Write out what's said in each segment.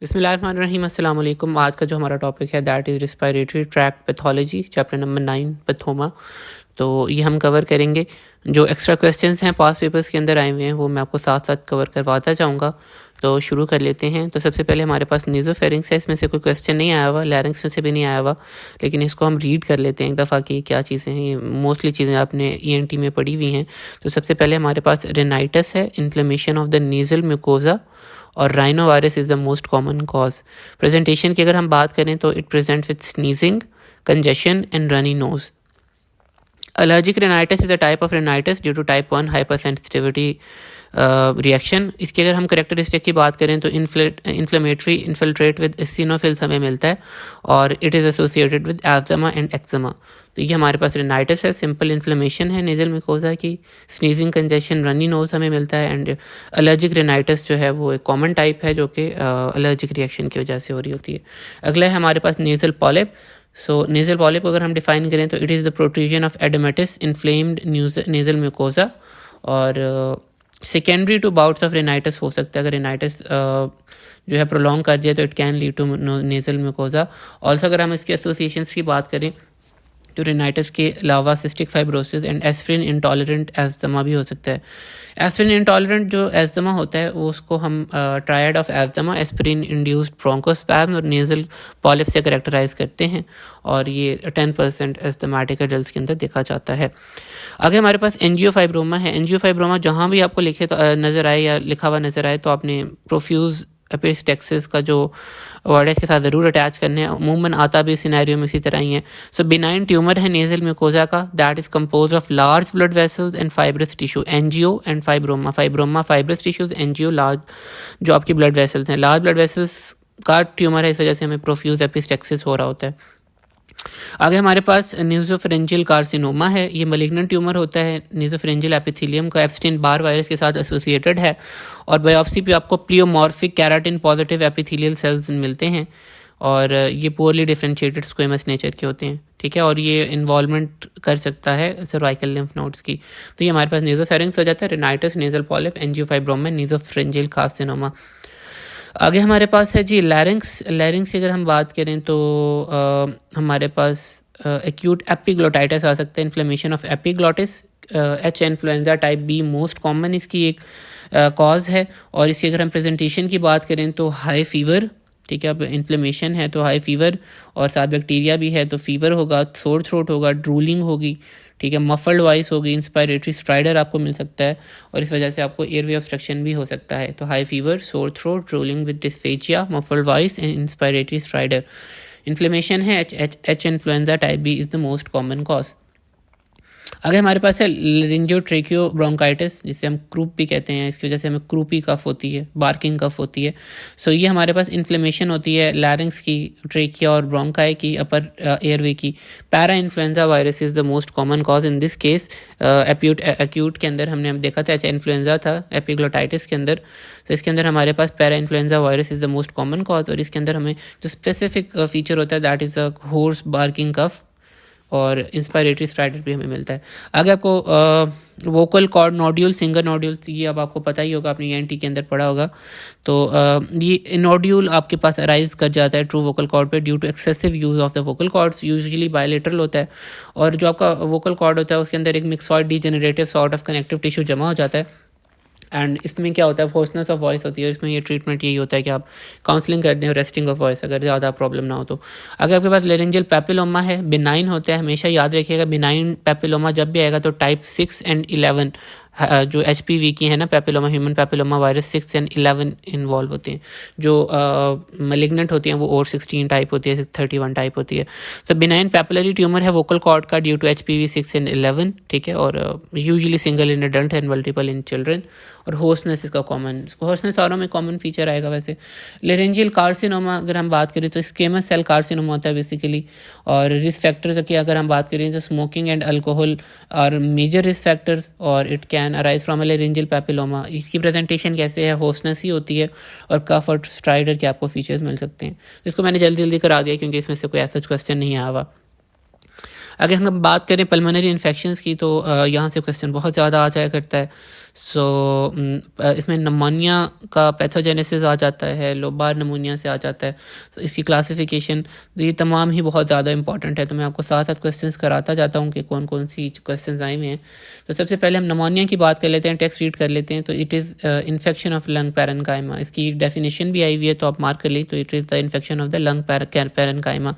बिस्मिल्लाहिर्रहमानिर्रहीम अस्सलाम वालेकुम। आज का जो हमारा टॉपिक है that is respiratory tract pathology, chapter number 9 Pathoma. तो ये हम कवर करेंगे। जो एक्स्ट्रा क्वेश्चंस हैं पास पेपर्स के अंदर आए हुए हैं वो मैं आपको साथ साथ कवर करवाता जाऊँगा। तो शुरू कर लेते हैं। तो सबसे पहले हमारे पास नेज़ोफेरिंक्स है, इसमें से कोई क्वेश्चन नहीं आया हुआ, लैरिंक्स में से भी नहीं आया हुआ, लेकिन इसको हम रीड कर लेते हैं एक दफ़ा कि क्या चीज़ें हैं। ये मोस्टली चीज़ें आपने ईएनटी में पढ़ी हुई हैं। तो सबसे पहले हमारे पास रिनाइटिस है, inflammation of the nasal mucosa, और rhinovirus is the most common cause. Presentation की अगर हम बात करें तो it presents with sneezing, congestion and runny nose. Allergic rhinitis is a type of rhinitis due to type 1 hypersensitivity reaction। इसकी अगर हम करेक्टरिस्टिक की बात करें तो इन्फ्लेमेटरी इन्फिल्ट्रेट विद एसिनोफिल्स हमें मिलता है, और it is associated with asthma and eczema. तो ये हमारे पास rhinitis है, सिंपल इन्फ्लेमेशन है नेजल म्यूकोजा की, स्नीजिंग, कंजेशन, रनी नोज हमें मिलता है। एंड एलर्जिक rhinitis जो है वो एक कॉमन टाइप है जो कि एलर्जिक रिएक्शन की वजह से हो रही होती है। अगला है हमारे पास nasal polyp. So nasal polyp अगर हम डिफाइन करें तो it is the protrusion of oedematous inflamed nasal mucosa, और secondary to bouts of rhinitis हो सकता है। अगर रिनाइटिस जो है प्रोलॉन्ग कर जाए तो it can lead to nasal mucosa. Also अगर हम इसके एसोसिएशंस की बात करें तो रिनाइटिस के अलावा cystic fibrosis and aspirin intolerant asthma भी हो सकता है। एस्पिरिन इंटॉलरेंट जो एस्थमा होता है वो उसको हम triad of asthma, aspirin induced bronchospasm और नेजल पॉलिप से करेक्टराइज करते हैं, और ये 10% एस्थमेटिक एडल्ट्स के अंदर देखा जाता है। आगे हमारे पास एंजियोफाइब्रोमा है। एंजियोफाइब्रोमा जहाँ भी आपको लिखे तो नज़र आए या लिखा हुआ नज़र आए तो आपने प्रोफ्यूज एपिस्टेक्सिस का जो वर्ड है इसके साथ ज़रूर अटैच करने हैं। अमूमन आता भी सिनेरियो में इसी तरह ही है। सो बिनाइन ट्यूमर है नेजल म्यूकोजा का, that is compose of large blood vessels and fibrous tissue. Angio and fibroma, fibroma fibrous tissues, angio large जो आपकी ब्लड वेसल्स हैं। लार्ज ब्लड वेसल्स का ट्यूमर है, इस वजह से हमें प्रोफ्यूज एपिस्टेक्सिस हो रहा होता है। आगे हमारे पास नेसोफेरेंजियल कार्सिनोमा है। ये मलिग्नेंट ट्यूमर होता है नेसोफेरेंजियल एपिथेलियम का, एप्स्टीन बार वायरस के साथ एसोसिएटेड है, और बायोप्सी पे आपको pleomorphic keratin positive epithelial cells मिलते हैं, और ये पोरली डिफरेंशिएटेड स्क्वेमस नेचर के होते हैं। ठीक है, और ये इन्वॉल्वमेंट कर सकता है सर्वाइकल लिम्फ नोड्स की। तो ये हमारे पास नेसोफेरिंक्स हो जाता है, rhinitis, nasal polyp, angiofibroma, nasopharyngeal carcinoma. आगे हमारे पास है जी लैरिंक्स। लैरिंक्स की अगर हम बात करें तो हमारे पास एक्यूट एपिग्लोटाइटिस आ सकता है, inflammation of epiglottis. H influenza type be most common इसकी एक कॉज है, और इसकी अगर हम प्रेजेंटेशन की बात करें तो हाई फीवर, ठीक है, अब इन्फ्लेमेशन है तो हाई फीवर, और साथ बैक्टीरिया भी है तो फीवर होगा, सोर थ्रोट होगा, ड्रूलिंग होगी, ठीक है, मफल्ड वॉइस होगी, इंस्पायरेटरी स्ट्राइडर आपको मिल सकता है, और इस वजह से आपको एयरवे ऑब्स्ट्रक्शन भी हो सकता है। तो high fever, sore throat, drooling with dysphagia, muffled voice and inspiratory stridor. Inflammation है H influenza type B is the most common cause. आगे हमारे पास है लेरिंजियोट्रेकियो ब्रोंकाइटिस, जिसे हम क्रूप भी कहते हैं, इसकी वजह से हमें क्रूपी कफ होती है, बार्किंग कफ होती है। सो ये हमारे पास इन्फ्लेमेशन होती है लैरिंक्स की, ट्रेकिया और ब्रोंकाई की, अपर एयरवे की। Para influenza virus is the most common cause in this case. Acute के अंदर हमने देखा था इन्फ्लुएंजा था एपिग्लोटाइटिस के अंदर, तो इसके अंदर हमारे पास parainfluenza virus is the most common cause, और इसके अंदर हमें जो स्पेसिफिक फीचर होता है that is a hoarse barking cough, और इंस्पायरेटरी स्ट्राइडर भी हमें मिलता है। आगे आपको vocal cord nodule, singer nodule, ये अब आपको पता ही होगा, आपने ईएनटी के अंदर पढ़ा होगा। तो ये नोड्यूल आपके पास अराइज कर जाता है ट्रू वोकल कॉर्ड पे due to excessive use of the vocal cords, usually bilateral होता है, और जो आपका वोकल कॉर्ड होता है उसके अंदर एक myxoid degenerative sort of connective tissue जमा हो जाता है। एंड इसमें क्या होता है, होर्सनेस ऑफ वॉइस होती है। इसमें ये ट्रीटमेंट यही होता है कि आप काउंसलिंग कर दें, रेस्टिंग ऑफ वॉइस अगर ज़्यादा प्रॉब्लम ना हो तो। अगर आपके पास लेरेंजियल पेपिलोमा है, बिनाइन होता है, हमेशा याद रखिएगा बिनाइन पेपिलोमा जब भी आएगा तो टाइप 6 एंड 11 जो HPV की है ना papilloma, human papilloma virus 6 and 11 involve होते हैं। जो मलिग्नेंट होती हैं वो और 16 टाइप होती है, 31 टाइप होती है। सो बिनाइन पेपिलरी ट्यूमर है वोकल कॉर्ड का ड्यू टू HPV 6 एंड 11, ठीक है, और usually single in adult and multiple in children. और होर्सनेस इसका कॉमन, होर्सनेस सारों में कॉमन फीचर आएगा। वैसे लेरेंजियल कार्सिनोमा अगर हम बात करें तो स्केमस सेल कार्सिनोमा होता है बेसिकली, और रिस्क फैक्टर्स की अगर हम बात करें तो स्मोकिंग एंड अल्कोहल और मेजर रिस्क फैक्टर्स, और it can arise from laryngeal papilloma. इसकी प्रेजेंटेशन कैसे है, होर्सनेस ही होती है, और कफ और स्ट्राइडर के आपको फीचर्स मिल सकते हैं। इसको मैंने जल्दी जल्दी करा दिया क्योंकि इसमें से कोई ऐसा क्वेश्चन नहीं आया हुआ। अगर हम बात करें पल्मोनरी इन्फेक्शंस की तो यहाँ से क्वेश्चन बहुत ज़्यादा आ जाया करता है। सो इसमें नमोनिया का पैथोजेनेसिस आ जाता है, लोबार नमूनिया से आ जाता है। तो इसकी क्लासिफिकेशन ये तमाम ही बहुत ज़्यादा इंपॉर्टेंट है, तो मैं आपको साथ साथ क्वेश्चंस कराता जाता हूँ कि कौन कौन सी क्वेश्चंस आए हुए हैं। तो सबसे पहले हम नमोनिया की बात कर लेते हैं, टेक्स्ट रीड कर लेते हैं। तो it is infection of lung parenchyma, इसकी डेफिनेशन भी आई हुई है तो आप मार्क कर लीजिए। तो it is the infection of the lung parenchyma.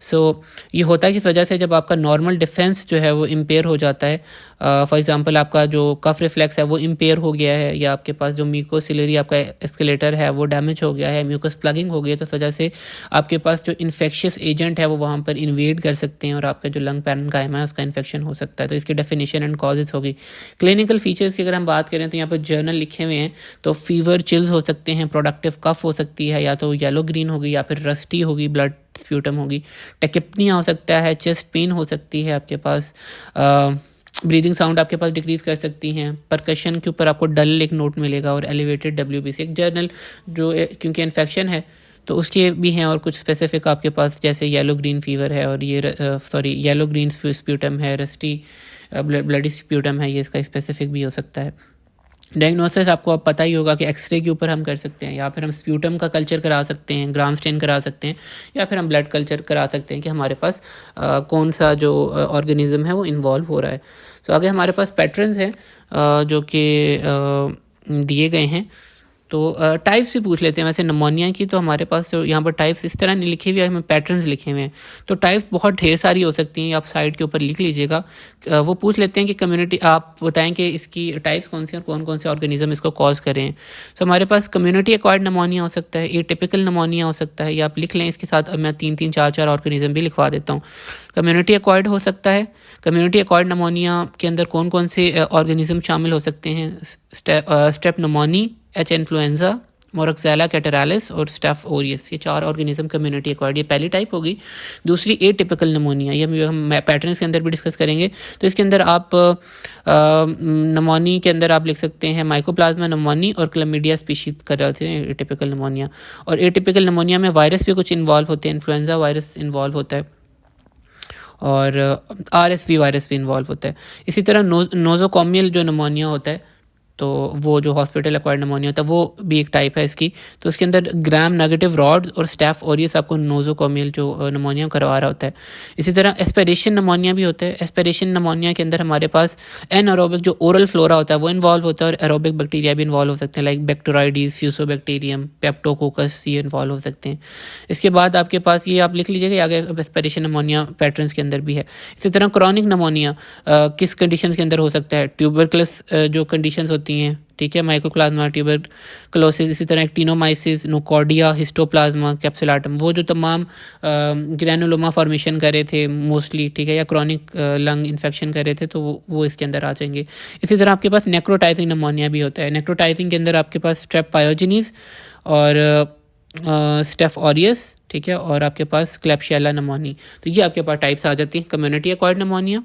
So ये होता है किस वजह से, जब आपका नॉर्मल डिफेंस जो है वो इम्पेयर हो जाता है। फॉर एग्जांपल आपका जो कफ रिफ्लेक्स है वो इम्पेयर हो गया है, या आपके पास जो म्यूकोसिलरी आपका एस्केलेटर है वो डैमेज हो गया है, म्यूकस प्लगिंग हो गई है, तो इस वजह से आपके पास जो इन्फेक्शियस एजेंट है वो वहाँ पर इन्वेड कर सकते हैं और आपका जो लंग पैरेन्काइमा है उसका इन्फेक्शन हो सकता है। तो इसकी डेफिनेशन एंड कॉजेज होगी। क्लिनिकल फीचर्स की अगर हम बात करें तो यहाँ पर जर्नल लिखे हुए हैं। तो फीवर, चिल्स हो सकते हैं, प्रोडक्टिव कफ हो सकती है, या तो येलो ग्रीन होगी या फिर रस्टी होगी, ब्लड स्प्यूटम होगी, टेकिपनिया हो सकता है, चेस्ट पेन हो सकती है आपके पास, ब्रीदिंग साउंड आपके पास डिक्रीज कर सकती हैं, परकशन के ऊपर आपको डल एक नोट मिलेगा और एलिवेटेड WBC। एक जर्नल जो क्योंकि इन्फेक्शन है तो उसके भी हैं, और कुछ स्पेसिफिक आपके पास जैसे येलो ग्रीन फीवर है, और ये येलो ग्रीन स्प्यूटम है, रस्टी ब्लडी स्प्यूटम है, ये इसका स्पेसिफिक भी हो सकता है। डायग्नोसिस आपको अब पता ही होगा कि एक्सरे के ऊपर हम कर सकते हैं, या फिर हम स्प्यूटम का कल्चर करा सकते हैं, ग्राम स्टेन करा सकते हैं, या फिर हम ब्लड कल्चर करा सकते हैं कि हमारे पास कौन सा जो ऑर्गेनिज्म है वो इन्वॉल्व हो रहा है। सो आगे हमारे पास पैटर्न्स हैं जो कि दिए गए हैं। तो टाइप्स भी पूछ लेते हैं वैसे नमोनिया की। तो हमारे पास जो यहाँ पर टाइप्स इस तरह नहीं लिखे हुए, हमें पैटर्न्स लिखे हुए हैं। तो टाइप्स बहुत ढेर सारी हो सकती हैं, आप साइड के ऊपर लिख लीजिएगा। वो पूछ लेते हैं कि कम्युनिटी, आप बताएं कि इसकी टाइप्स कौन सी और कौन कौन से ऑर्गेनिज्म इसको कॉज करें। सो हमारे पास कम्युनिटी एक्वायर्ड नमोनिया हो सकता है, एटिपिकल नमोनिया हो सकता है, या आप लिख लें इसके साथ मैं 3-3, 4-4 ऑर्गेनिज्म भी लिखवा देता हूँ। कम्युनिटी एक्वायर्ड हो सकता है। कम्युनिटी एक्वायर्ड नमोनिया के अंदर कौन कौन से ऑर्गेनिज्म शामिल हो सकते हैं? स्टेप नमोनी, H इन्फ्लुएंजा, मोरक्सेला कैटरालिस और स्टेफ ओरियस, ये 4 ऑर्गेनिज्म कम्युनिटी एक्वायर्ड, ये पहली टाइप होगी। दूसरी एटिपिकल नमोनिया, ये हम पैटर्न्स के अंदर भी डिस्कस करेंगे। तो इसके अंदर आप नमोनी के अंदर आप लिख सकते हैं माइकोप्लाज्मा नमोनी और क्लमीडिया स्पीशीज कर रहे थे एटिपिकल नमोनिया। और एटिपिकल नमोनिया में वायरस भी कुछ इन्वॉल्व होते हैं, इन्फ्लुएंजा वायरस इन्वॉल्व होता है और RSV वायरस भी इन्वॉल्व होता है। इसी तरह नोजोकॉमियल जो नमोनिया होता है, तो वो जो हॉस्पिटल एक्वायर्ड नमोनिया होता है वो भी एक टाइप है इसकी। तो उसके अंदर ग्राम नेगेटिव रॉड्स और स्टेफ ओरियस आपको नोजोकॉमियल जो नमोनिया करवा रहा होता है। इसी तरह एस्पिरेशन नमोनिया भी होता है। एस्पिरेशन नमोनिया के अंदर हमारे पास एनारोबिक जो ओरल फ्लोरा होता है वो इन्वॉल्व होता है, और एरोबिक बैक्टीरिया भी इन्वॉल्व हो सकते हैं, लाइक बैक्टीरियाइडिस, फ्यूसोबैक्टीरियम, पेप्टोकोकस, ये इन्वॉल्व हो सकते हैं। इसके बाद आपके पास ये आप लिख लीजिएगा, आगे एस्पिरेशन नमोनिया पैटर्न्स के अंदर भी है। इसी तरह क्रॉनिक नमोनिया किस कंडीशंस के अंदर हो सकता है? ट्यूबरकुलस जो कंडीशंस होती हैं, ठीक है, माइकोप्लाज्मा, ट्यूबरकुलोसिस, इसी तरह एक्टिनोमाइसिस, नोकॉर्डिया, हिस्टोप्लाज्मा, कैप्सुलाटम, वो जो तमाम ग्रैनुलोमा फॉर्मेशन कर रहे थे मोस्टली, ठीक है, या क्रॉनिक लंग इन्फेक्शन कर रहे थे, तो वो इसके अंदर आ जाएंगे। इसी तरह आपके पास नेक्रोटाइजिंग नमोनिया भी होता है। नेक्रोटाइजिंग के अंदर आपके पास स्ट्रेप पायोजेनिस और स्टेफ ऑरियस, ठीक है, और आपके पास क्लैप्शियला नमोनी। तो ये आपके पास टाइप्स आ जाती हैं, community acquired pneumonia,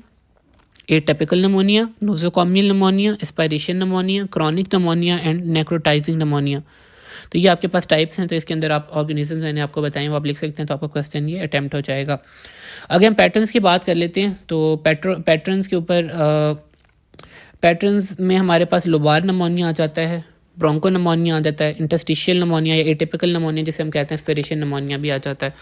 atypical pneumonia, nosocomial pneumonia, aspiration pneumonia, chronic pneumonia and necrotizing pneumonia. तो ये आपके पास टाइप्स हैं। तो इसके अंदर आप ऑर्गेनिज्म मैंने आपको बताएं वो आप लिख सकते हैं, तो आपका क्वेश्चन ये अटैम्प्ट हो जाएगा। अगर हम पैटर्न्स की बात कर लेते हैं, तो पैटर्न्स के ऊपर पैटर्न्स में हमारे पास लोबार नमोनिया आ जाता है, ब्रोंको नमोनिया आ जाता है, इंटरस्टिशियल नमोनिया या एटिपिकल नमोनिया जिसे हम कहते हैं, एस्पिरेशन नमोनिया भी आ जाता है।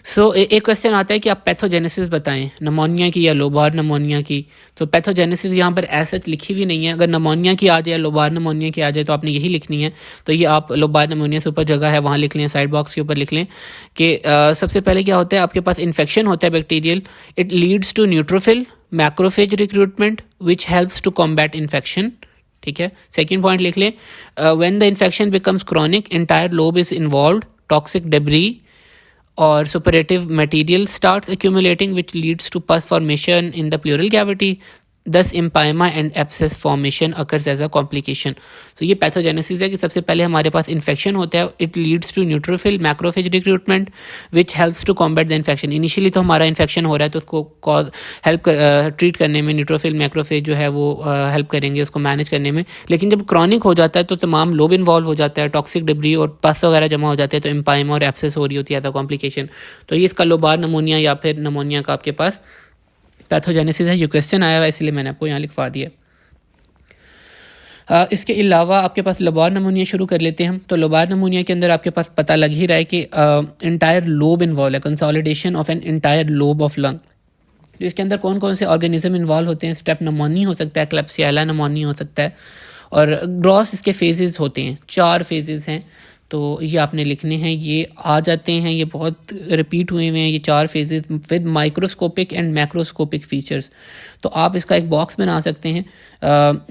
एक क्वेश्चन आता है कि आप पैथोजेनेसिस बताएं नमोनिया की या लोबार नमोनिया की। तो पैथोजेनेसिस यहाँ पर ऐसा लिखी हुई नहीं है। अगर नमोनिया की आ जाए, लोबार नमोनिया की आ जाए, तो आपने यही लिखनी है। तो ये आप लोबार नमोनिया से ऊपर जगह है वहाँ लिख लें, साइड बॉक्स के ऊपर लिख लें कि सबसे पहले क्या होता है, आपके पास इन्फेक्शन होता है bacterial, it leads to neutrophil macrophage recruitment which helps to combat infection, ठीक है। सेकेंड पॉइंट लिख लें, when the infection becomes chronic, entire lobe is involved, toxic debris or suppurative material starts accumulating which leads to pus formation in the pleural cavity. Thus empyema and abscess formation occurs as a complication. So ये pathogenesis है कि सबसे पहले हमारे पास infection होता है, it leads to neutrophil macrophage recruitment which helps to combat the infection. Initially तो हमारा इन्फेक्शन हो रहा है तो उसको ट्रीट करने में न्यूट्रोफिल मैक्रोफेज जो है वो हेल्प करेंगे उसको मैनेज करने में। लेकिन जब क्रॉनिक हो जाता है तो तमाम लोब इन्वॉल्व हो जाता है, टॉक्सिक डिब्री और पस वगैरह जमा हो जाते हैं, तो एम्पाइमा और एब्सेस हो रही होती है कॉम्प्लिकेशन। तो ये इसका लोबार नमोनिया या फिर नमोनिया का आपके पास पैथोजेनेसिस है। ये क्वेश्चन आया हुआ इसलिए मैंने आपको यहाँ लिखवा दिया। इसके अलावा आपके पास लोबार नमूनिया शुरू कर लेते हैं हम। तो लोबार नमूनिया के अंदर आपके पास पता लग ही रहा है कि इंटायर लोब इन्वॉल्व है, consolidation of an entire lobe of lung. तो इसके अंदर कौन कौन से ऑर्गेनिज्म इन्वॉल्व होते हैं? स्टेप नमोनी हो सकता है, क्लेप्सियला नमोनी हो सकता है, और ग्रॉस इसके फेजेस होते हैं, 4 फेजेस हैं। तो ये आपने लिखने हैं, ये आ जाते हैं, ये बहुत रिपीट हुए हुए हैं ये 4 phases with microscopic and macroscopic features. तो आप इसका एक बॉक्स बना सकते हैं,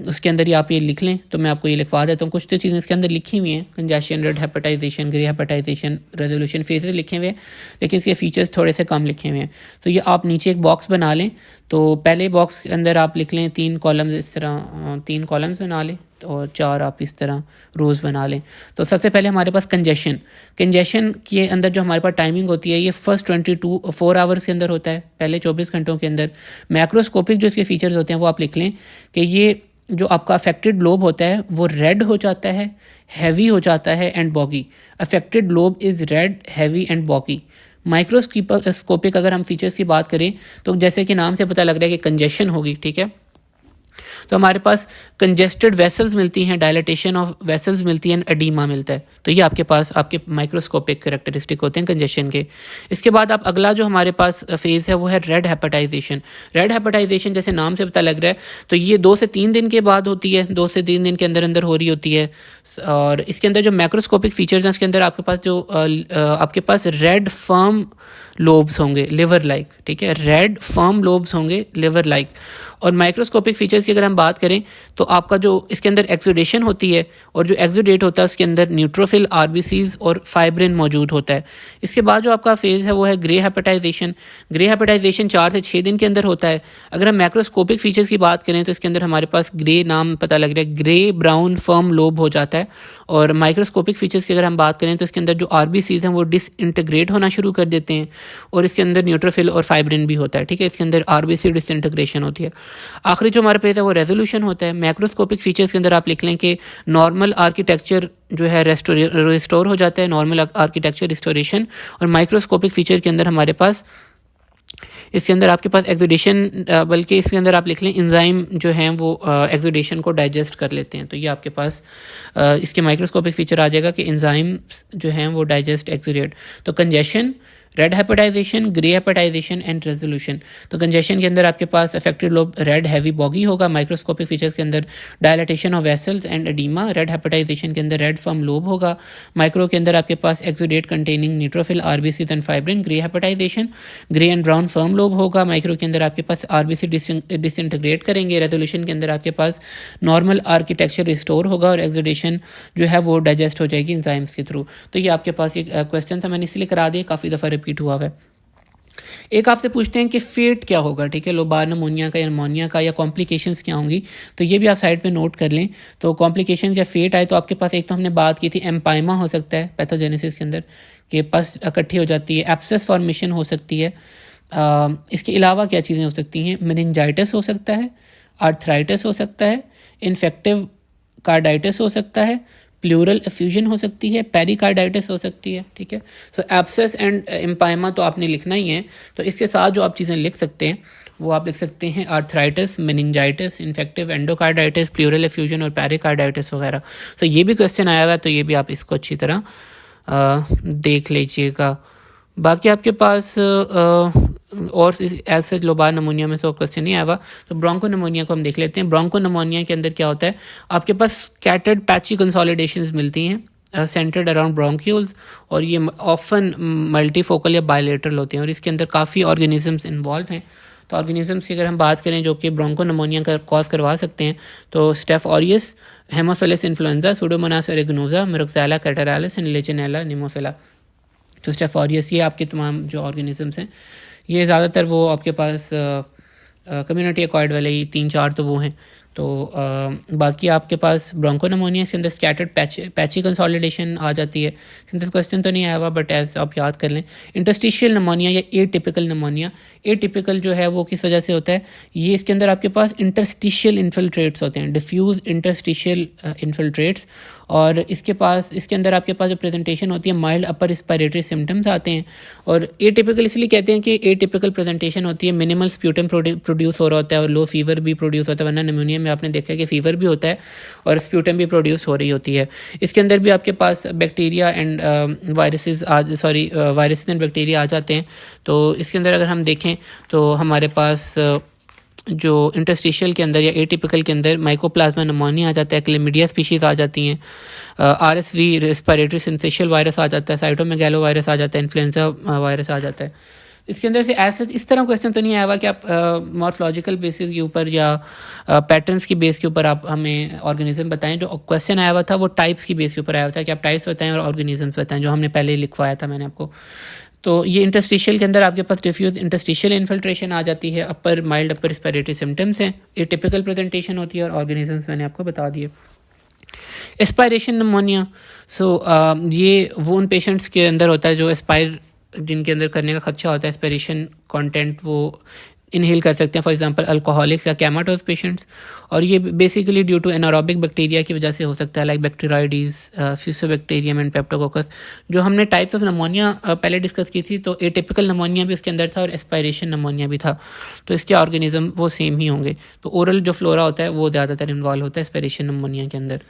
उसके अंदर ही आप ये लिख लें। तो मैं आपको ये लिखवा देता हूँ, कुछ तो चीज़ें इसके अंदर लिखी हुई हैं, congestion, red hepatization, grey hepatization, resolution, phases लिखे हुए हैं, लेकिन इसके फीचर्स थोड़े से कम लिखे हुए हैं। तो ये आप नीचे एक बॉक्स बना लें। तो पहले बॉक्स के अंदर आप लिख लें 3 कॉलम्स, इस तरह 3 कॉलम्स बना लें और 4 आप इस तरह रोज़ बना लें। तो सबसे पहले हमारे पास कंजेशन के अंदर जो हमारे पास टाइमिंग होती है ये फर्स्ट 4 आवर्स के अंदर होता है, पहले 24 घंटों के अंदर। मैक्रोस्कोपिक जो इसके फीचर्स होते हैं वो आप लिख लें कि ये जो आपका अफेक्टेड लोब होता है वो रेड हो जाता है, हैवी हो जाता है and boggy. Affected lobe is red, heavy and boggy. Microscopic अगर हम फीचर्स की बात करें तो जैसे कि नाम से पता लग रहा है कि कंजेशन होगी, ठीक है। तो हमारे पास कंजेस्टेड वेसल्स मिलती हैं, डायलेटेशन ऑफ वेसल्स मिलती हैं, एडीमा मिलता है। तो ये आपके पास आपके माइक्रोस्कोपिक कैरेक्टरिस्टिक होते हैं कंजेशन के। इसके बाद आप अगला जो हमारे पास फेज़ है वो है रेड हेपेटाइजेशन। रेड हेपेटाइजेशन जैसे नाम से पता लग रहा है तो ये 2 से 3 दिन के बाद होती है, 2 से 3 दिन के अंदर अंदर हो रही होती है। और इसके अंदर जो मैक्रोस्कोपिक फीचर्स हैं उसके अंदर आपके पास जो आपके पास रेड फर्म लोब्स होंगे, लिवर लाइक, ठीक है, रेड फर्म लोब्स होंगे लिवर लाइक। और माइक्रोस्कोपिक फीचर्स की अगर हम बात करें तो आपका जो इसके अंदर एक्सुडेशन होती है और जो एक्सुडेट होता है उसके अंदर न्यूट्रोफिल, आरबीसीज और फाइब्रिन मौजूद होता है। इसके बाद जो आपका फेज़ है वो है ग्रे हेपेटाइजेशन। ग्रे हेपेटाइजेशन 4 से 6 दिन के अंदर होता है। अगर हम मैक्रोस्कोपिक फीचर्स की बात करें तो इसके अंदर हमारे पास ग्रे नाम पता लग रहा है, ग्रे ब्राउन फर्म लोब हो जाता है। और माइक्रोस्कोपिक फीचर्स की अगर हम बात करें तो इसके अंदर जो आरबीसीज हैं वो डिसइंटीग्रेट होना शुरू कर देते हैं और इसके अंदर न्यूट्रोफिल और फाइब्रिन भी होता है, ठीक है। इसके अंदर आरबीसी डिसइंटीग्रेशन होती है। आखिरी जो हमारे पेज है वो रेजोल्यूशन होता है। मैक्रोस्कोपिक फीचर्स के अंदर आप लिख लें कि नॉर्मल आर्किटेक्चर जो है रिस्टोर हो जाता है, नॉर्मल आर्किटेक्चर रिस्टोरेशन। और माइक्रोस्कोपिक फीचर के अंदर हमारे पास इसके अंदर आपके पास एक्सुडेशन, बल्कि इसके अंदर आप लिख लें एंजाइम जो हैं वो एक्सुडेशन को डाइजेस्ट कर लेते हैं। तो ये आपके पास इसके माइक्रोस्कोपिक फीचर आ जाएगा कि एंजाइम जो हैं वो डाइजेस्ट एक्सुडेट। तो congestion, red hepatization, grey hepatization and resolution. तो कंजेशन के अंदर आपके पास affected lobe red, heavy, boggy होगा। माइक्रोस्कोपिक फीचर्स के अंदर dilatation of vessels and oedema. Red hepatization के अंदर रेड फर्म लोब होगा। माइक्रो के अंदर आपके पास exudate containing neutrophil, RBC and fibrin. Grey hepatization, grey and brown firm lobe होगा। माइक्रो के अंदर आपके पास आरबीसी डिसइंटीग्रेट करेंगे। रेजोल्यूशन के अंदर आपके पास नॉर्मल आर्किटेक्चर रिस्टोर होगा और एक्सुडेशन जो है वो डाइजेस्ट हो जाएगी एंजाइम्स के थ्रू। तो ये आपके पास एक क्वेश्चन था, मैंने इसलिए करा दिया, काफ़ी दफ़ा रिपीट हुआ है। एक आपसे पूछते हैं कि फेट क्या होगा, ठीक है, लोबार नमोनिया का या निमोनिया का, या कॉम्प्लिकेशंस क्या होंगी। तो ये भी आप साइड पे नोट कर लें। तो कॉम्प्लिकेशंस या फेट आए तो आपके पास एक तो हमने बात की थी एम्पाइमा हो सकता है पैथोजेनेसिस के अंदर, कि पस इकट्ठी हो जाती है, एब्सेस फॉर्मेशन हो सकती है। इसके अलावा क्या चीज़ें हो सकती हैं? मेनिंजाइटिस हो सकता है, आर्थराइटिस हो सकता है, इन्फेक्टिव कार्डाइटिस हो सकता है, प्लूरल एफ्यूजन हो सकती है, पेरिकार्डाइटिस हो सकती है, ठीक है। सो एब्सेस एंड एम्पाइमा तो आपने लिखना ही है। तो इसके साथ जो आप चीज़ें लिख सकते हैं वो आप लिख सकते हैं arthritis, meningitis, infective endocarditis, pleural effusion और पेरिकार्डाइटिस वगैरह। सो ये भी क्वेश्चन आया हुआ है, तो ये भी आप इसको अच्छी तरह देख लीजिएगा। बाकी आपके पास और ऐसे लोबार नमोनिया में से क्वेश्चन नहीं आया हुआ। तो ब्रोंको नमोनिया को हम देख लेते हैं। ब्रोंको नमोनिया के अंदर क्या होता है? आपके पास स्कैटर्ड पैची कंसोलिडेशंस मिलती हैं सेंटर्ड अराउंड ब्रोंक्यूल्स, और ये ऑफन मल्टीफोकल या बायलेटरल होते हैं और इसके अंदर काफ़ी ऑर्गेनिजम्स इन्वॉल्व हैं। तो ऑर्गेनिजम्स की अगर हम बात करें जो कि ब्रोंको नमोनिया का कॉज करवा सकते हैं तो staph aureus, haemophilus influenzae, pseudomonas aeruginosa, moraxella catarrhalis and legionella pneumophila. तो स्टेफ ऑरियस ये आपके तमाम जो ऑर्गेनिजम्स हैं ये ज़्यादातर वो आपके पास कम्युनिटी एक्वायर्ड वाले ही 3-4 तो वो हैं। तो बाकी आपके पास ब्रोंको नमोनिया के अंदर स्कैटर्ड पैची कंसोलिडेशन आ जाती है। इसके क्वेश्चन तो नहीं आया हुआ बट एज आप याद कर लें। इंटरस्टिशियल नमोनिया या एटिपिकल नमोनिया, एटिपिकल जो है वो किस वजह से होता है? ये इसके अंदर आपके पास इंटरस्टिशियल इन्फिल्ट्रेट्स होते हैं, डिफ्यूज इंटरस्टिशियल इन्फिल्ट्रेट्स। और इसके अंदर आपके पास जो प्रेजेंटेशन होती है माइल्ड अपर रिस्पायरेटरी सिम्टम्स आते हैं। और एटिपिकल इसलिए कहते हैं कि एटिपिकल प्रेजेंटेशन होती है, मिनिमल स्प्यूटम प्रोड्यूस हो रहा होता है और लो फीवर भी प्रोड्यूस होता है, वरना निमोनिया में में आपने देखा है कि फ़ीवर भी होता है और स्प्यूटम भी प्रोड्यूस हो रही होती है। इसके अंदर भी आपके पास bacteria and virus and bacteria आ जाते हैं। तो इसके अंदर अगर हम देखें तो हमारे पास जो इंटरस्टिशियल के अंदर या एटिपिकल के अंदर माइकोप्लाज्मा निमोनिया आ जाता है, क्लेमिडिया स्पीशीज़ आ जाती हैं, RSV रेस्पिरेटरी सिंथेशियल वायरस आ जाता है, साइटोमेगालो वायरस आ जाता है, इन्फ्लुएंजा वायरस आ जाता है। इसके अंदर से ऐसे इस तरह क्वेश्चन तो नहीं आया हुआ कि आप मॉर्फोलॉजिकल बेसिस के ऊपर या पैटर्न्स की बेस के ऊपर आप हमें ऑर्गेनिज्म बताएं। जो क्वेश्चन आया हुआ था वो टाइप्स की बेस के ऊपर आया हुआ था कि आप टाइप्स बताएं और ऑर्गेनिजम्स बताएं, जो हमने पहले ही लिखवाया था मैंने आपको। तो ये इंटरस्टिशियल के अंदर आपके पास डिफ्यूज इंटरस्टिशियल इन्फिल्ट्रेशन आ जाती है, माइल्ड अपर रिस्पिरेटरी सिम्टम्स हैं, ये टिपिकल प्रेजेंटेशन होती है और ऑर्गेनिजम्स मैंने आपको बता दिए। एस्पायरेशन निमोनिया, ये वो उन पेशेंट्स के अंदर होता है जो एस्पायर जिनके अंदर करने का खदशा होता है, एस्पिरेशन कंटेंट वो इनहेल कर सकते हैं, फॉर एग्जांपल अल्कोहलिक्स या कैमाटोज पेशेंट्स। और ये basically due to anaerobic bacteria की वजह से हो सकता है, like bacteroides, fusobacterium and peptococcus. जो हमने टाइप्स ऑफ निमोनिया पहले डिस्कस की थी, तो एटिपिकल निमोनिया भी उसके अंदर था और एस्पायरेशन निमोनिया भी था, तो इसके ऑर्गेनिज्म वो सेम ही होंगे। तो ओरल जो फ्लोरा होता है वो ज़्यादातर इन्वॉल्व होता है एस्पायरेशन निमोनिया के अंदर।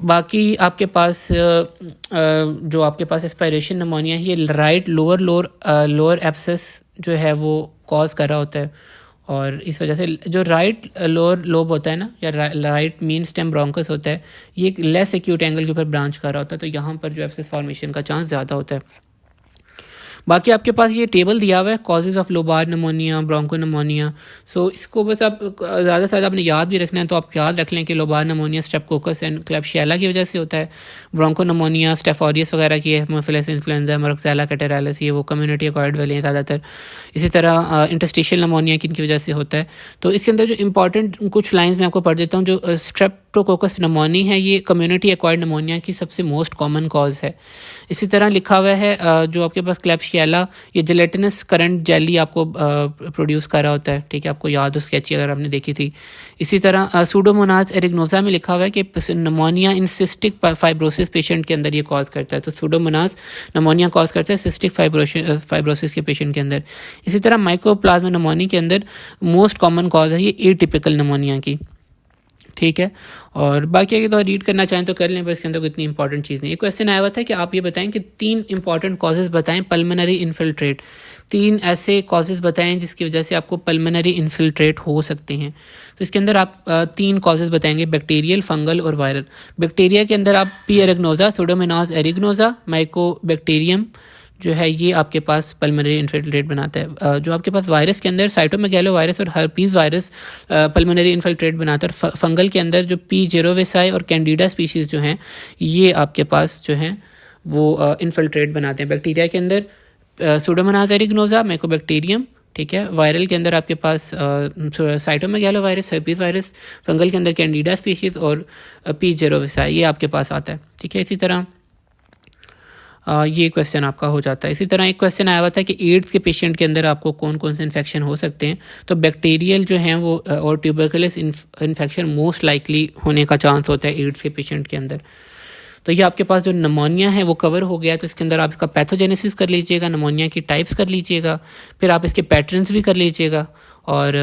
बाकी आपके पास जो आपके पास एस्पायरेशन निमोनिया है, ये राइट लोअर एब्सेस जो है वो कॉज कर रहा होता है, और इस वजह से जो राइट लोअर लोब होता है ना, या राइट मेन स्टेम ब्रोंकस होता है, ये एक लेस एक्यूट एंगल के ऊपर ब्रांच कर रहा होता है, तो यहाँ पर जो एब्सेस फॉर्मेशन का चांस ज़्यादा होता है। बाकी आपके पास ये टेबल दिया हुआ है causes of lobar pneumonia, bronchopneumonia. So इसको बस आप ज़्यादा से ज़्यादा आपने याद भी रखना है, तो आप याद रख लें कि लोबार निमोनिया स्ट्रेप्टोकोकस एंड क्लैब्शियला की वजह से होता है, ब्रोंको निमोनिया स्टेफ ऑरियस वगैरह की है, हेमोफिलस इन्फ्लुएंजा, मोरक्सेला कैटेरालिस, ये वो कम्युनिटी एक्वायर्ड वाले हैं ज़्यादातर। इसी तरह इंटरस्टिशियल निमोनिया किन की वजह से होता है। तो इसके अंदर जो इंपॉर्टेंट कुछ लाइन्स मैं आपको पढ़ देता हूँ। जो स्ट्रेप्टोकोकस निमोनिया है, ये कम्युनिटी एक्वायर्ड निमोनिया की सबसे मोस्ट कॉमन कॉज है। इसी तरह लिखा हुआ है जो आपके पास क्लैब्शियला, ये जेलेटिनस करंट जेली आपको प्रोड्यूस कर रहा होता है, ठीक है, आपको याद हो स्केच अगर आपने देखी थी। इसी तरह सूडोमोनास एरिग्नोसा में लिखा हुआ है कि pneumonia in cystic fibrosis patient के अंदर ये कॉज करता है, तो सूडोमोनास निमोनिया कॉज करता है सिस्टिक फाइब्रोसिस के पेशेंट के अंदर। इसी तरह माइकोप्लाज्मा निमोनिया के अंदर मोस्ट कॉमन कॉज है ये एटिपिकल निमोनिया की, ठीक है। और बाकी अगर तो रीड करना चाहें तो कर लें, पर इसके अंदर कोई इतनी इंपॉर्टेंट चीज़ नहीं है। क्वेश्चन आया हुआ था कि आप ये बताएं कि 3 इंपॉर्टेंट कॉजेज़ बताएं पल्मोनरी इन्फिल्ट्रेट, 3 ऐसे कॉजेज़ बताएं जिसकी वजह से आपको पल्मोनरी इन्फिल्ट्रेट हो सकते हैं। तो इसके अंदर आप 3 कॉजेज़ बताएंगे, बैक्टीरियल, फंगल और वायरल। बैक्टीरिया के अंदर आप पी एरिग्नोसा, सूडोमोनास एरिग्नोसा, माइकोबैक्टीरियम जो है ये आपके पास पल्मोनरी इन्फिल्ट्रेट बनाता है। जो आपके पास वायरस के अंदर साइटोमेगालो वायरस और हर्पीज़ वायरस पल्मोनरी इन्फिल्ट्रेट बनाता है। और फंगल के अंदर जो पी जेरोवेसाई और कैंडिडा स्पीशीज़ जो हैं ये आपके पास जो हैं वो इन्फिल्ट्रेट बनाते हैं। बैक्टीरिया के अंदर सूडोमोनास एरिग्नोसा, माइकोबैक्टीरियम, ठीक है। वायरल के अंदर आपके पास cytomegalovirus, herpes virus, fungal के अंदर कैंडिडा स्पीशीज़ और पी जेरोवेसाई ये आपके पास आता है, ठीक है। इसी तरह ये क्वेश्चन आपका हो जाता है। इसी तरह एक क्वेश्चन आया हुआ था कि एड्स के पेशेंट के अंदर आपको कौन कौन से इन्फेक्शन हो सकते हैं, तो बैक्टीरियल जो हैं वो और ट्यूबरकुलोसिस इन्फेक्शन मोस्ट लाइकली होने का चांस होता है एड्स के पेशेंट के अंदर। तो ये आपके पास जो निमोनिया है वो कवर हो गया, तो इसके अंदर आप इसका पैथोजेनेसिस कर लीजिएगा, निमोनिया की टाइप्स कर लीजिएगा, फिर आप इसके पैटर्न्स भी कर लीजिएगा, और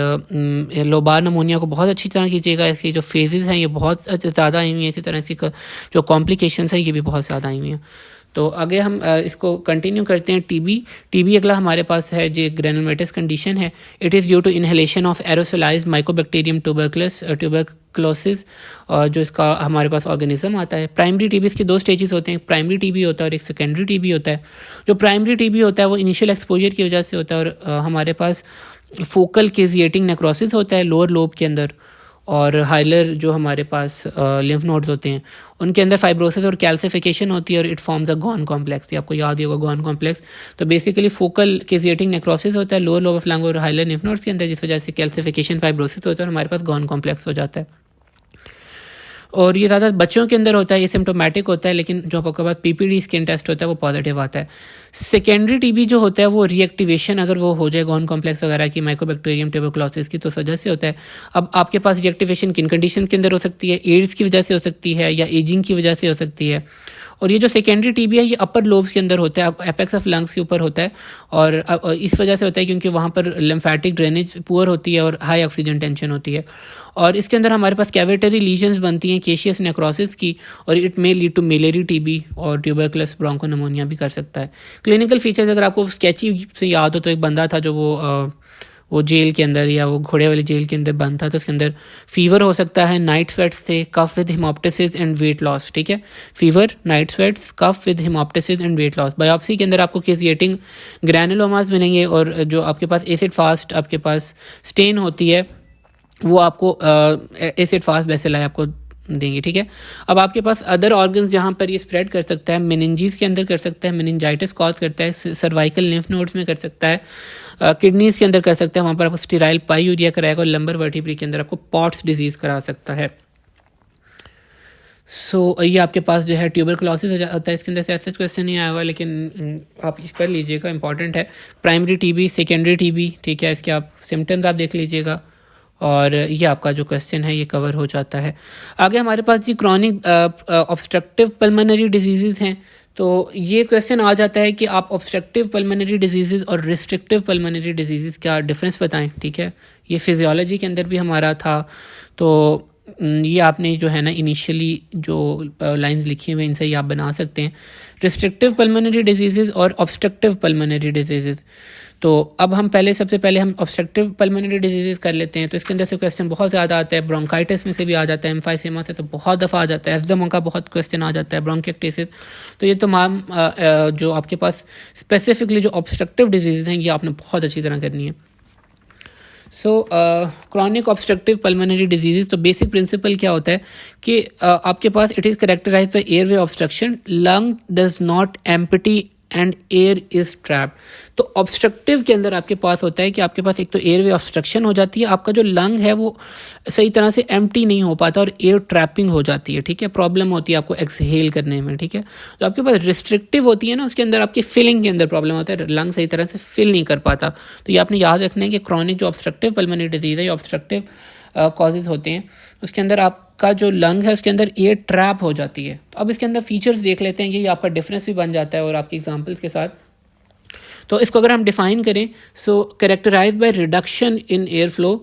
लोबार निमोनिया को बहुत अच्छी तरह कीजिएगा। इसकी जो फेजेस हैं ये बहुत ज़्यादा आई हुई हैं, इसी तरह इसकी जो कॉम्प्लिकेशंस हैं ये भी बहुत ज़्यादा आई हुई हैं। तो आगे हम इसको कंटिन्यू करते हैं। टीबी अगला हमारे पास है जो ग्रेनुलोमेटस कंडीशन है। It is due to inhalation of aerosolised mycobacterium tuberculosis, और जो इसका हमारे पास ऑर्गेनिज्म आता है। प्राइमरी टीबी इसके 2 स्टेजेस होते हैं, प्राइमरी टीबी होता है और एक सेकेंडरी टीबी होता है। जो प्राइमरी टीबी होता है वो इनिशियल एक्सपोजर की वजह से होता है, और हमारे पास फोकल केजिएटिंग नेक्रोसिस होता है लोअर लोब के अंदर, और हाइलर जो हमारे पास लिम्फ नोड्स होते हैं उनके अंदर फाइब्रोसिस और कैल्सिफिकेशन होती है, और it forms a gone complex. ये आपको याद ही होगा गॉन कॉम्प्लेक्स। तो बेसिकली फोकल केजिएटिंग नेक्रोसिस होता है लोअर लोब ऑफ लंग और हाइलर लिम्फ नोड्स के अंदर, जिस वजह से कैल्सिफिकेशन फाइब्रोसिस होता है और हमारे पास गॉन कॉम्प्लेक्स हो जाता है। और ये ज़्यादा बच्चों के अंदर होता है, ये सिम्टोमेटिक होता है, लेकिन जो आपके पास पीपीडी स्किन टेस्ट होता है वो पॉजिटिव आता है। सेकेंडरी टीबी जो होता है वो रीएक्टिवेशन अगर वो हो जाए गॉन कॉम्प्लेक्स वगैरह की, माइकोबैक्टीरियम ट्यूबरकुलोसिस की, तो वजह से होता है। अब आपके पास रीएक्टिवेशन किन कंडीशन के अंदर हो सकती है, एड्स की वजह से हो सकती है या एजिंग की वजह से हो सकती है, और ये जो सेकेंडरी टीबी है ये अपर लोब्स के अंदर होता है, एपेक्स ऑफ लंग्स के ऊपर होता है, और इस वजह से होता है क्योंकि वहाँ पर लिम्फेटिक ड्रेनेज पुअर होती है और हाई ऑक्सीजन टेंशन होती है, और इसके अंदर हमारे पास कैविटरी लीजन्स बनती हैं केशियस नेक्रोसिस की, और it may lead to miliary TB और ट्यूबरकुलस ब्रोंकोनिमोनिया भी कर सकता है। क्लिनिकल फीचर्स अगर आपको स्केची से याद हो तो एक बंदा था जो वो जेल के अंदर या वो घोड़े वाली जेल के अंदर बंद था, तो उसके अंदर फीवर हो सकता है, नाइट स्वेट्स थे, cough with haemoptysis and weight loss. ठीक है, fever, night sweats, cough with haemoptysis and weight loss. Biopsy के अंदर आपको केसिएटिंग ग्रैनुलोमास मिलेंगे, और जो आपके पास एसिड फास्ट आपके पास स्टेन होती है वो आपको एसिड फास्ट बेसिलाई आपको देंगे। ठीक है, अब आपके पास अदर ऑर्गन्स जहाँ पर ये स्प्रेड कर सकता है, मेनिंजीज के अंदर कर सकता है, मेनिंजाइटिस कॉज करता है, सर्वाइकल लिम्फ नोड्स में कर सकता है, किडनीज के अंदर कर सकता है, वहाँ पर आपको स्टेराइल पाईयूरिया कराएगा, और लंबर वर्टिब्री के अंदर आपको पॉट्स डिजीज़ करा सकता है। ये आपके पास जो है ट्यूबरकुलोसिस होता है, इसके अंदर से ऐसा क्वेश्चन नहीं आया हुआ, लेकिन आप कर लीजिएगा, इंपॉर्टेंट है। प्राइमरी टीबी, सेकेंडरी टीबी, ठीक है, इसके आप सिम्टम्स आप देख लीजिएगा, और ये आपका जो क्वेश्चन है ये कवर हो जाता है। आगे हमारे पास जी क्रॉनिक ऑब्स्ट्रक्टिव पल्मोनरी डिजीज़ हैं, तो ये क्वेश्चन आ जाता है कि आप ऑब्स्ट्रक्टिव पल्मोनरी डिजीज़ और रिस्ट्रिक्टिव पल्मोनरी डिजीज़ क्या डिफरेंस बताएं। ठीक है, ये फिजियोलॉजी के अंदर भी हमारा था, तो ये आपने जो है ना इनिशियली जो लाइंस लिखी हुई इनसे ही आप बना सकते हैं, रिस्ट्रिक्टिव पल्मोनरी डिजीज़ और ऑब्स्ट्रक्टिव पल्मोनरी डिजीज़। तो अब हम सबसे पहले हम ऑब्स्ट्रक्टिव पल्मोनरी डिजीज़ कर लेते हैं। तो इसके अंदर से क्वेश्चन बहुत ज़्यादा आता है, ब्रोंकाइटिस में से भी आ जाता है, एम्फाइसेमा से तो बहुत दफ़ा आ जाता है, एफ्ज़मा का बहुत क्वेश्चन आ जाता है, ब्रोंकिएक्टिसिस। तो ये तमाम जो आपके पास स्पेसिफिकली जो ऑब्स्ट्रक्टिव डिजीज़ हैं ये आपने बहुत अच्छी तरह करनी है। क्रॉनिक ऑब्स्ट्रक्टिव पल्मोनरी डिजीज़, तो बेसिक प्रिंसिपल क्या होता है कि आपके पास it is characterised by airway obstruction, lung does not empty and air is trap. तो ऑब्स्ट्रक्टिव के अंदर आपके पास होता है कि आपके पास एक तो एयरवे ऑब्स्ट्रक्शन हो जाती है, आपका जो लंग है वो सही तरह से एम्प्टी नहीं हो पाता और एयर ट्रैपिंग हो जाती है। ठीक है, प्रॉब्लम होती है आपको एक्सहेल करने में। ठीक है, तो आपके पास रिस्ट्रिक्टिव होती है ना, उसके अंदर आपकी फिलिंग के अंदर प्रॉब्लम होता है, लंग सही तरह से फिल नहीं कर पाता। तो ये आपने याद रखना है कि क्रॉनिक जो ऑब्स्ट्रक्टिव पल्मोनरी डिजीज़ है, ये ऑब्स्ट्रक्टिव कॉजेज़ होते हैं, उसके अंदर आपका जो लंग है उसके अंदर एयर ट्रैप हो जाती है। तो अब इसके अंदर फीचर्स देख लेते हैं, ये आपका डिफरेंस भी बन जाता है और आपकी एग्जांपल्स के साथ। तो इसको अगर हम डिफाइन करें, characterised by reduction in air flow.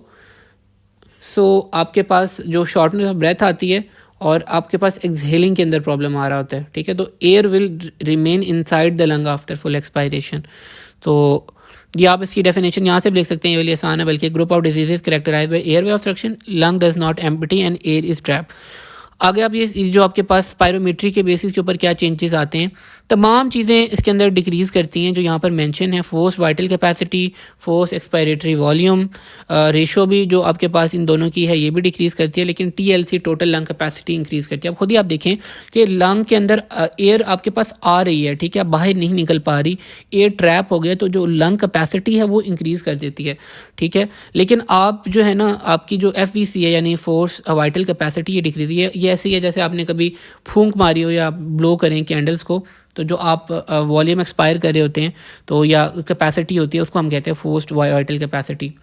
आपके पास जो शॉर्टनेस ऑफ ब्रेथ आती है और आपके पास एक्सहेलिंग के अंदर प्रॉब्लम आ रहा होता है। ठीक है, तो air will remain inside the lung after full expiration. तो ये आप इसकी डेफिनेशन यहाँ से भी लिख सकते हैं, ये वाली आसान है, बल्कि group of diseases characterised by airway obstruction, lung does not empty and air is trap. आगे आप ये जो आपके पास स्पायरोमेट्री के बेसिस के ऊपर क्या चेंजेस आते हैं, तमाम चीज़ें इसके अंदर डिक्रीज़ करती हैं जो यहाँ पर मेंशन है। Force vital capacity, force expiratory volume, ratio भी जो आपके पास इन दोनों की है ये भी डिक्रीज़ करती है, लेकिन TLC total lung capacity increase करती है। अब खुद ही आप देखें कि लंग के अंदर एयर आपके पास आ रही है, ठीक है, बाहर नहीं निकल पा रही, एयर ट्रैप हो गया, तो जो लंग कैपेसिटी है वो इंक्रीज़ कर देती है। ठीक है, लेकिन आप जो है ना आपकी जो FVC है यानी फोर्स वाइटल कैपेसिटी ये डिक्रीज़, ये ऐसे ही है जैसे आपने कभी फूंक मारी हो या ब्लो करें कैंडल्स को, तो जो आप वॉल्यूम एक्सपायर कर रहे होते हैं तो या कैपेसिटी होती है उसको हम कहते हैं फोर्स्ड वाइटल कैपेसिटी।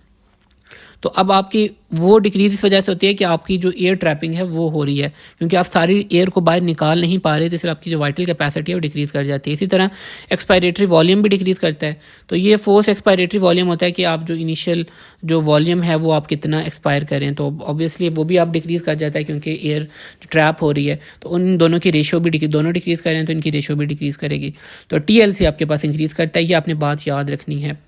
तो अब आपकी वो डिक्रीज इस वजह से होती है कि आपकी जो एयर ट्रैपिंग है वो हो रही है, क्योंकि आप सारी एयर को बाहर निकाल नहीं पा रहे, तो इसलिए आपकी जो वाइटल कैपेसिटी है वो डिक्रीज़ कर जाती है। इसी तरह एक्सपायरेटरी वॉल्यूम भी डिक्रीज़ करता है। तो ये फोर्स एक्सपायरेटरी वॉल्यूम होता है कि आप जो इनिशियल जो वॉल्यूम है वो आप कितना एक्सपायर करें, तो ऑब्वियसली वो भी आप डिक्रीज़ कर जाता है क्योंकि एयर ट्रैप हो रही है। तो उन दोनों की रेशो भी दोनों डिक्रीज़ करें तो इनकी रेशो भी डिक्रीज़ करेगी। तो TLC आपके पास इंक्रीज़ करता है, ये आपने बात याद रखनी है।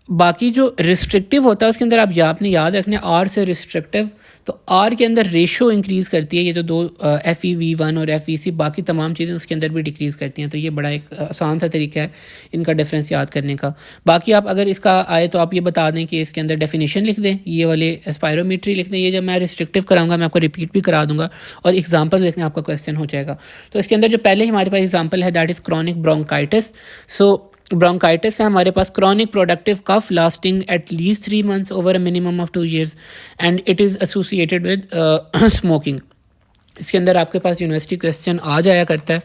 बाकी जो रिस्ट्रिक्टिव होता है उसके अंदर आप आपने याद रखना है R से रिस्ट्रिक्टिव, तो R के अंदर रेशो इंक्रीज़ करती है, ये जो दो FEV1 और FVC बाकी तमाम चीज़ें उसके अंदर भी डिक्रीज़ करती हैं। तो ये बड़ा एक आसान सा तरीका है इनका डिफरेंस याद करने का। बाकी आप अगर इसका आए तो आप ये बता दें कि इसके अंदर डेफिनेशन लिख दें, ये वाले स्पायरोमेट्री लिख दें, ये जब मैं रिस्ट्रिक्टिव कराऊंगा मैं आपको रिपीट भी करा दूंगा और एग्जाम्पल लिखने आपका क्वेश्चन हो जाएगा। तो इसके अंदर जो पहले हमारे पास एग्जाम्पल है that is chronic bronchitis. Bronchitis है हमारे पास chronic productive cough lasting at least 3 months over a minimum of 2 years and it is associated with smoking. इसके अंदर आपके पास यूनिवर्सिटी क्वेश्चन आ जाया करता है।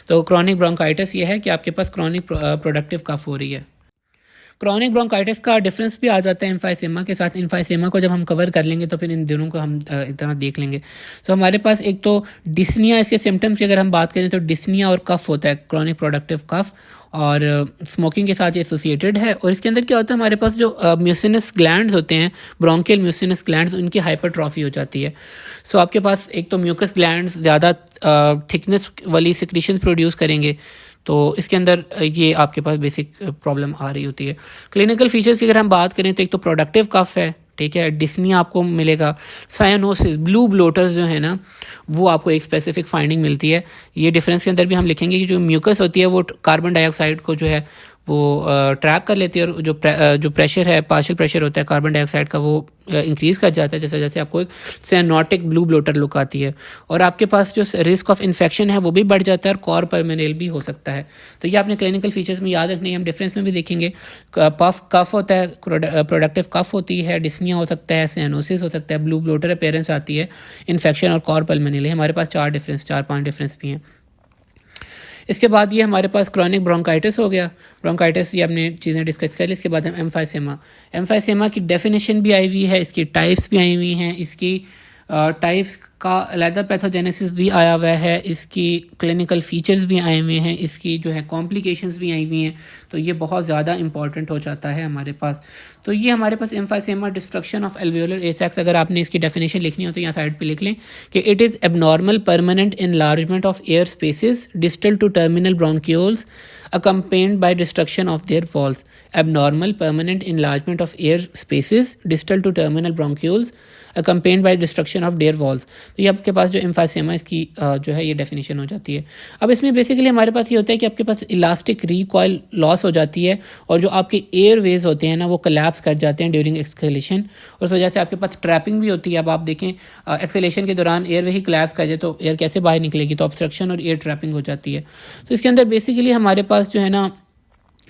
तो क्रॉनिक ब्रोंकाइटिस ये है कि आपके पास क्रॉनिक प्रोडक्टिव कफ हो रही है। क्रॉनिक ब्रोंकाइटिस का डिफरेंस भी आ जाता है एम्फाइसेमा के साथ। एम्फाइसेमा को जब हम कवर कर लेंगे तो फिर इन दोनों को हम एक तरह देख लेंगे। सो हमारे पास एक तो डिस्निया, इसके सिम्टम्स की अगर हम बात करें तो डिस्निया और कफ होता है, क्रॉनिक प्रोडक्टिव कफ, और स्मोकिंग के साथ ये एसोसिएटेड है। और इसके अंदर क्या होता है, हमारे पास जो म्यूसिनस ग्लैंड्स होते हैं, ब्रोंकियल म्यूसिनस ग्लैंड्स, उनकी हाइपरट्रॉफी हो जाती है। सो आपके पास एक तो म्यूकस ग्लैंड्स ज़्यादा थिकनेस वाली सिक्रीशन प्रोड्यूस करेंगे, तो इसके अंदर ये आपके पास बेसिक प्रॉब्लम आ रही होती है। क्लिनिकल फीचर्स की अगर हम बात करें तो एक तो प्रोडक्टिव कफ है, ठीक है, डिस्निया आपको मिलेगा, साइनोसिस, ब्लू ब्लोटर्स जो है ना वो आपको एक स्पेसिफिक फाइंडिंग मिलती है। ये डिफरेंस के अंदर भी हम लिखेंगे कि जो म्यूकस होती है वो कार्बन डाइऑक्साइड को जो है वो ट्रैप कर लेती है, और जो प्रेशर है, पार्शियल प्रेशर होता है कार्बन डाइऑक्साइड का, वो इंक्रीज़ कर जाता है जैसे जैसे आपको एक सियानोटिक ब्लू ब्लोटर लुक आती है। और आपके पास जो रिस्क ऑफ इन्फेक्शन है वो भी बढ़ जाता है, और कॉर परमेनेल भी हो सकता है। तो ये आपने क्लिनिकल फीचर्स में याद रखनी है। हम डिफरेंस में भी देखेंगे, कफ होता है, प्रोडक्टिव कफ होती है, डिस्निया हो सकता है, सियानोसिस हो सकता है, ब्लू ब्लोटर अपीयरेंस आती है, इन्फेक्शन और कॉर परमेनेल। हमारे पास 4-5 डिफरेंस भी हैं। इसके बाद ये हमारे पास क्रॉनिक ब्रोंकाइटिस हो गया। ब्रोंकाइटिस ये हमने चीज़ें डिस्कस कर ली। इसके बाद हम एम्फाइसेमा की डेफिनेशन भी आई हुई है, इसकी टाइप्स भी आई हुई हैं, इसकी टाइप्स का अलहदा पैथोजेनेसिस भी आया हुआ है, इसकी क्लिनिकल फीचर्स भी आए हुए हैं, इसकी जो है कॉम्प्लिकेशंस भी आई हुई हैं। तो ये बहुत ज़्यादा इंपॉर्टेंट हो जाता है हमारे पास। तो ये हमारे पास एम्फाइसेमा डिस्ट्रक्शन ऑफ एल्वियोलर ए सैक्स, अगर आपने इसकी डेफिनेशन लिखनी हो तो यहाँ साइड पे लिख लें कि it is abnormal permanent enlargement of air spaces distal to terminal bronchioles accompanied by destruction of their walls. Abnormal permanent enlargement of air spaces distal to terminal bronchioles accompanied by destruction of their walls. तो ये आपके पास जो emphysema इसकी जो है ये definition हो जाती है। अब इसमें बेसिकली हमारे पास ये होता है कि आपके पास इलास्टिक रिकॉइल लॉस हो जाती है, और जो आपके एयर वेज होते हैं ना वो कोलैप्स कर जाते हैं ड्यूरिंग एक्सहेलेशन, और उस वजह से आपके पास ट्रैपिंग भी होती है। अब आप देखें एक्सहेलेशन के दौरान एयर वे ही कोलैप्स कर जाए तो एयर कैसे बाहर निकलेगी, तो ऑब्स्ट्रक्शन और एयर ट्रैपिंग हो जाती है। तो इसके अंदर बेसिकली हमारे पास जो है ना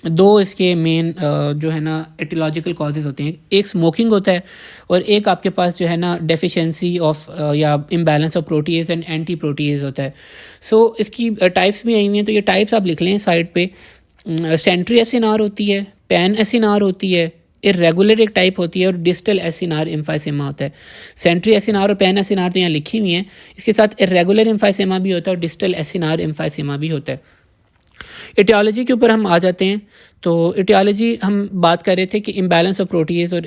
दो इसके मेन जो है ना एटियोलॉजिकल कॉजेज होते हैं। एक स्मोकिंग होता है, और एक आपके पास जो है ना डेफिशिएंसी ऑफ या imbalance of protease and anti protease होता है। सो इसकी टाइप्स भी आई हुई हैं, तो ये टाइप्स आप लिख लें साइड पे। सेंट्री एसिनार होती है, पैन एसिनार होती है, इरेगुलर एक टाइप होती है, और डिस्टल एसिनार एम्फाइसेमा होता है। सेंट्री एसिनार और पैन एसिनार तो यहाँ लिखी हुई हैं, इसके साथ इरेगुलर एम्फाइसेमा भी होता है और डिस्टल एसिनार एम्फाइसेमा भी होता है। एटियोलॉजी के ऊपर हम आ जाते हैं। तो एटियोलॉजी हम बात कर रहे थे कि इम्बैलेंस ऑफ प्रोटीएज और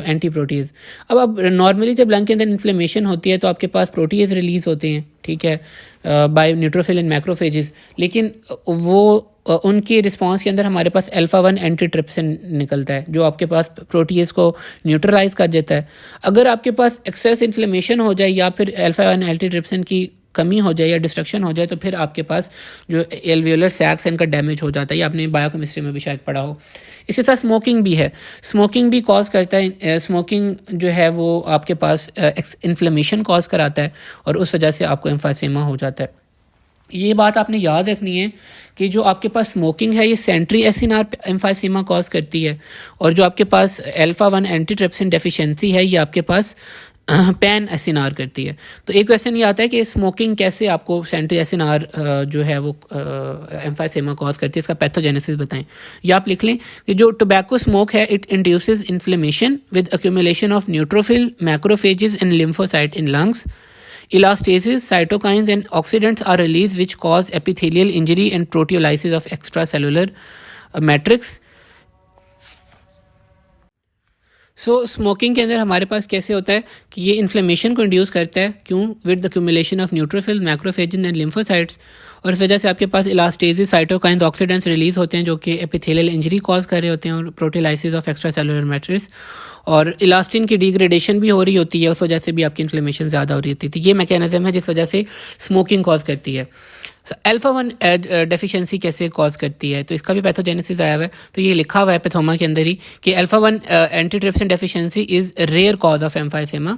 एंटी प्रोटीएज। अब नॉर्मली जब लंग के अंदर इन्फ्लेमेशन होती है तो आपके पास प्रोटीएज रिलीज़ होते हैं, ठीक है, बाय न्यूट्रोफिल एंड मैक्रोफेजेस, लेकिन वो उनकी रिस्पांस के अंदर हमारे पास अल्फा-1 एंटीट्रिप्सिन निकलता है जो आपके पास प्रोटीएज को न्यूट्रलाइज कर देता है। अगर आपके पास एक्सेस इन्फ्लेमेशन हो जाए या फिर अल्फा-1 एंटीट्रिप्सिन की कमी हो जाए या डिस्ट्रक्शन हो जाए तो फिर आपके पास जो एल्वियोलर सैक्स इनका डैमेज हो जाता है। ये आपने बायोकेमिस्ट्री में भी शायद पढ़ा हो। इसके साथ स्मोकिंग भी है, स्मोकिंग भी कॉज करता है। स्मोकिंग जो है वो आपके पास इन्फ्लेमेशन कॉज कराता है और उस वजह से आपको एम्फाइसेमा हो जाता है। ये बात आपने याद रखनी है कि जो आपके पास स्मोकिंग है ये सेंट्री एसिनार एम्फाइसेमा कॉज करती है, और जो आपके पास अल्फा-1 एंटीट्रिप्सिन डेफिशिएंसी है ये आपके पास पैन एसिनार करती है। तो एक क्वेश्चन ये आता है कि स्मोकिंग कैसे आपको सेंट्री एसिनार जो है वो एम्फाइसेमा कॉज करती है, इसका पैथोजेनेसिस बताएं। या आप लिख लें कि जो टोबैको स्मोक है it induces inflammation with accumulation of neutrophil, macrophages and lymphocyte in lungs. Elastases, cytokines and oxidants are released which cause epithelial injury and proteolysis of extracellular matrix. Smoking के अंदर हमारे पास कैसे होता है कि ये इन्फ्लेमेशन को इंड्यूस करता है, क्यों, with the accumulation of neutrophil, macrophages and lymphocytes, और इस वजह से आपके पास इलास्टेसिस, साइटोकाइन्स, ऑक्सीडेंट्स रिलीज होते हैं जो कि एपिथेलियल इंजरी कॉज कर रहे होते हैं, और प्रोटीलाइसिस ऑफ एक्स्ट्रा सेलुलर मैट्रिक्स, और इलास्टिन की डिग्रेडेशन भी हो रही होती है, उस वजह से भी आपकी इन्फ्लेमेशन ज़्यादा हो रही होती है। ये मैकेनिज्म है जिस वजह से स्मोकिंग कॉज करती है। अल्फा-1 डेफिशिएंसी कैसे कॉज करती है, तो इसका भी पैथोजेनेसिस आया हुआ है। तो ये लिखा हुआ है पैथोमा के अंदर ही कि alpha one antitrypsin deficiency is rare cause of emphysema.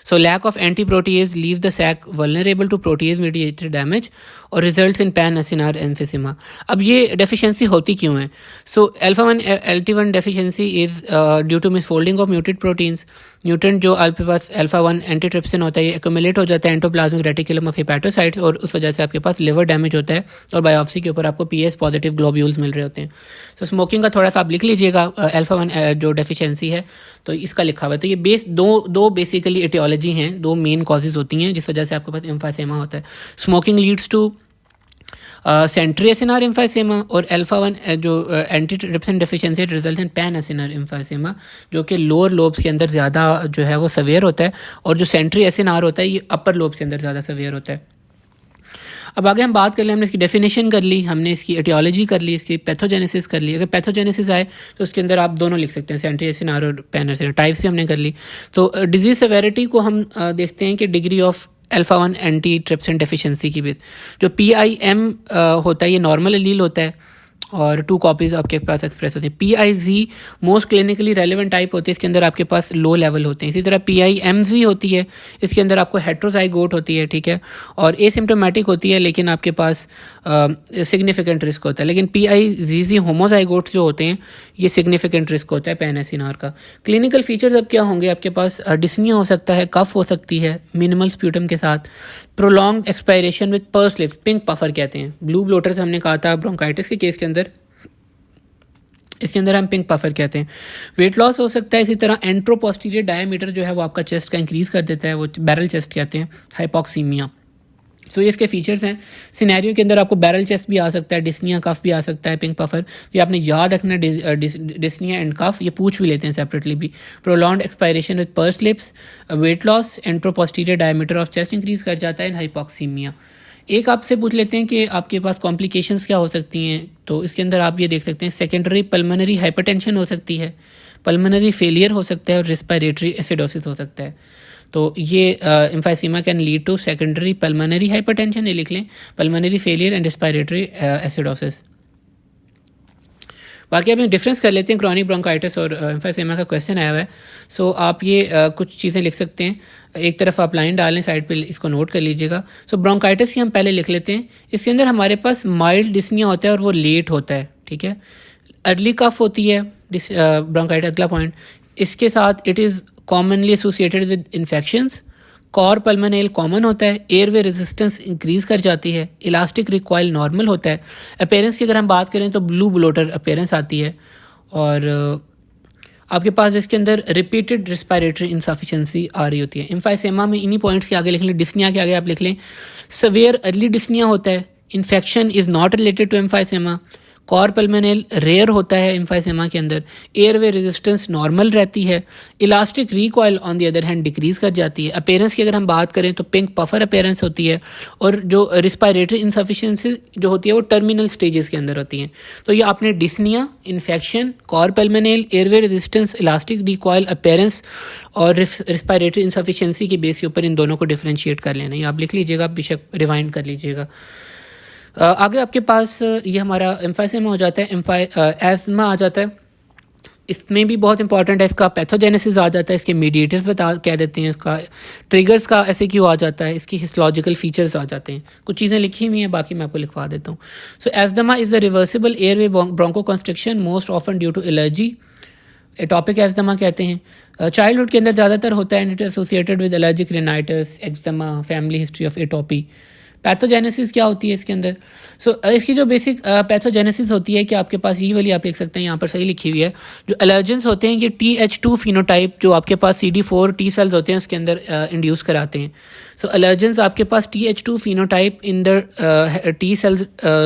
So lack of anti protease leave the sac vulnerable to protease mediated damage और results in pan acinar emphysema. अब ये डेफिशिएंसी होती क्यों है? So alpha one LT1 deficiency is due to misfolding of muted proteins. Nutrient जो आपके पास alpha 1 antitrypsin होता है ये एक्यूमुलेट हो जाता है एंडोप्लाज्मिक रेटिकुलम ऑफ हेपेटोसाइट्स और उस वजह से आपके पास लिवर डैमेज होता है और बायोप्सी के ऊपर आपको PS पॉजिटिव ग्लोब्यूल्स मिल रहे होते हैं। तो स्मोकिंग का थोड़ा सा आप लिख लीजिएगा, अल्फा 1 जो डेफिशिएंसी है तो इसका लिखा हुआ है। तो ये दो बेसिकली एटियोलॉजी हैं, दो मेन कॉजेज होती हैं जिस वजह से आपके पास एम्फाइसेमा होता है। Smoking leads to centriacinar emphysema और अल्फा 1 जो antitrypsin deficiency result in pan acinar emphysema जो कि लोअर लोब्स के अंदर ज़्यादा जो है वो सवेयर होता है और जो सेंट्री एसिनार होता है ये अपर लोब्स के अंदर ज़्यादा सवेयर होता है। अब आगे हम बात कर लें, हमने इसकी डेफिनेशन कर ली, हमने इसकी एटियोलॉजी कर ली, इसकी पैथोजेनेसिस कर ली। अगर पैथोजेनेसिस आए तो उसके अंदर आप दोनों लिख सकते हैं, सेंट्री एसिनार और पैन एसिनार। टाइप से हमने कर ली। तो डिजीज सेवेरिटी को हम देखते हैं कि degree of alpha 1 antitrypsin deficiency की बेस जो PIM होता है ये नॉर्मल एलील होता है और 2 कॉपीज़ आपके पास एक्सप्रेस होती हैं। PIZ most clinically relevant type होती है, इसके अंदर आपके पास लो लेवल होते हैं। इसी तरह PIMZ होती है, इसके अंदर आपको हेट्रोजाइगोट होती है, ठीक है, और एसिम्प्टोमेटिक होती है लेकिन आपके पास सिग्निफिकेंट रिस्क होता है। लेकिन PIZZ होमोजाइगोट्स जो होते हैं ये सिग्निफिकेंट रिस्क होता है पैन एसिनार का। क्लिनिकल फीचर्स अब क्या होंगे, आपके पास डिस्निया हो सकता है, कफ हो सकती है मिनिमल स्प्यूटम के साथ, prolonged expiration with purse lips, pink puffer कहते हैं। ब्लू ब्लोटर्स हमने कहा था ब्रोंकाइटिस के केस के अंदर, इसके अंदर हम पिंक पफर कहते हैं। वेट लॉस हो सकता है। इसी तरह एंट्रोपोस्टीरियर डायमीटर जो है वो आपका चेस्ट का इंक्रीज कर देता है, वो बैरल चेस्ट कहते हैं। हाइपोक्सीमिया, तो ये इसके फीचर्स हैं। सिनेरियो के अंदर आपको बैरल चेस्ट भी आ सकता है, डिस्निया कफ भी आ सकता है, पिंक पफर। ये आपने याद रखना, डिस्निया एंड कफ ये पूछ भी लेते हैं सेपरेटली भी। Prolonged expiration with purse lips, weight loss, anteroposterior diameter of chest increase कर जाता है, हाइपोक्सीमिया। एक आपसे पूछ लेते हैं कि आपके पास कॉम्प्लिकेशंस क्या हो सकती हैं, तो इसके अंदर आप ये देख सकते हैं सेकेंडरी पल्मोनरी हाइपरटेंशन हो सकती है, पल्मोनरी फेलियर हो सकता है और रेस्पिरेटरी एसिडोसिस हो सकता है। तो ये emphysema can lead to secondary pulmonary hypertension, ये लिख लें, pulmonary failure and respiratory acidosis. बाकी आप डिफरेंस कर लेते हैं क्रॉनिक ब्रोंकाइटिस और एम्फाइसेमा का क्वेश्चन आया हुआ है। सो आप ये कुछ चीज़ें लिख सकते हैं, एक तरफ आप लाइन डालें, साइड पे इसको नोट कर लीजिएगा। सो ब्रोंकाइटिस की हम पहले लिख लेते हैं। इसके अंदर हमारे पास माइल्ड डिस्निया होता है और वो लेट होता है, ठीक है। अर्ली कफ होती है ब्रोंकाइटिस, अगला पॉइंट। इसके साथ it is commonly associated with infections. Cor pulmonale common होता है, एयरवे रेजिस्टेंस इंक्रीज कर जाती है, इलास्टिक रिकॉइल नॉर्मल होता है। अपीयरेंस की अगर हम बात करें तो ब्लू ब्लोटर अपीयरेंस आती है और आपके पास इसके अंदर रिपीटेड रेस्पिरेटरी इनसफिशिएंसी आ रही होती है। एम्फाइसेमा में इन्हीं पॉइंट्स के आगे लिख लें, डिस्निया के आगे आप लिख लें सवेयर अर्ली डिस्निया होता है, infection is not related to emphysema, cor pulmonale rare होता है एम्फाइसेमा के अंदर, एयरवे रेजिस्टेंस नॉर्मल रहती है, elastic recoil on the other hand decrease कर जाती है। अपीयरेंस की अगर हम बात करें तो पिंक पफर अपीयरेंस होती है और जो रिस्पिरेटरी इनसफिशिएंसी जो होती है वो टर्मिनल स्टेजेस के अंदर होती हैं। तो ये आपने dyspnoea, infection, cor pulmonale, airway resistance, elastic recoil, appearance और रिस्पिरेटरी इनसफिशिएंसी के बेस के ऊपर इन दोनों को डिफ्रेंशिएट कर लेना। ये आप लिख लीजिएगा, बेशक रिवाइंड कर लीजिएगा। आगे आपके पास ये हमारा एम्फाइसेमा हो जाता है, एस्मा आ जाता है। इसमें भी बहुत इंपॉर्टेंट है, इसका पैथोजेनेसिस आ जाता है, इसके मीडिएटर्स कह देते हैं, इसका ट्रिगर्स का ऐसे क्यों आ जाता है, इसकी हिस्टोलॉजिकल फीचर्स आ जाते हैं। कुछ चीज़ें लिखी हुई हैं, बाकी मैं आपको लिखवा देता हूँ। So asthma is the reversible airway bronchoconstriction most often due to allergy, atopic asthma कहते हैं। चाइल्डहुड के अंदर ज़्यादातर होता है, it associated with allergic rhinitis, eczema, family history of atopy. Pathogenesis क्या होती है इसके अंदर? इसकी जो बेसिक पैथोजेनेसिस होती है कि आपके पास ये वाली आप देख सकते हैं, यहाँ पर सही लिखी हुई है। जो एलर्जेंस होते हैं ये TH2 फिनोटाइप जो आपके पास CD4 T सेल्स होते हैं उसके अंदर इंड्यूस कराते हैं। एलर्जेंस आपके पास TH2 phenotype in the T cells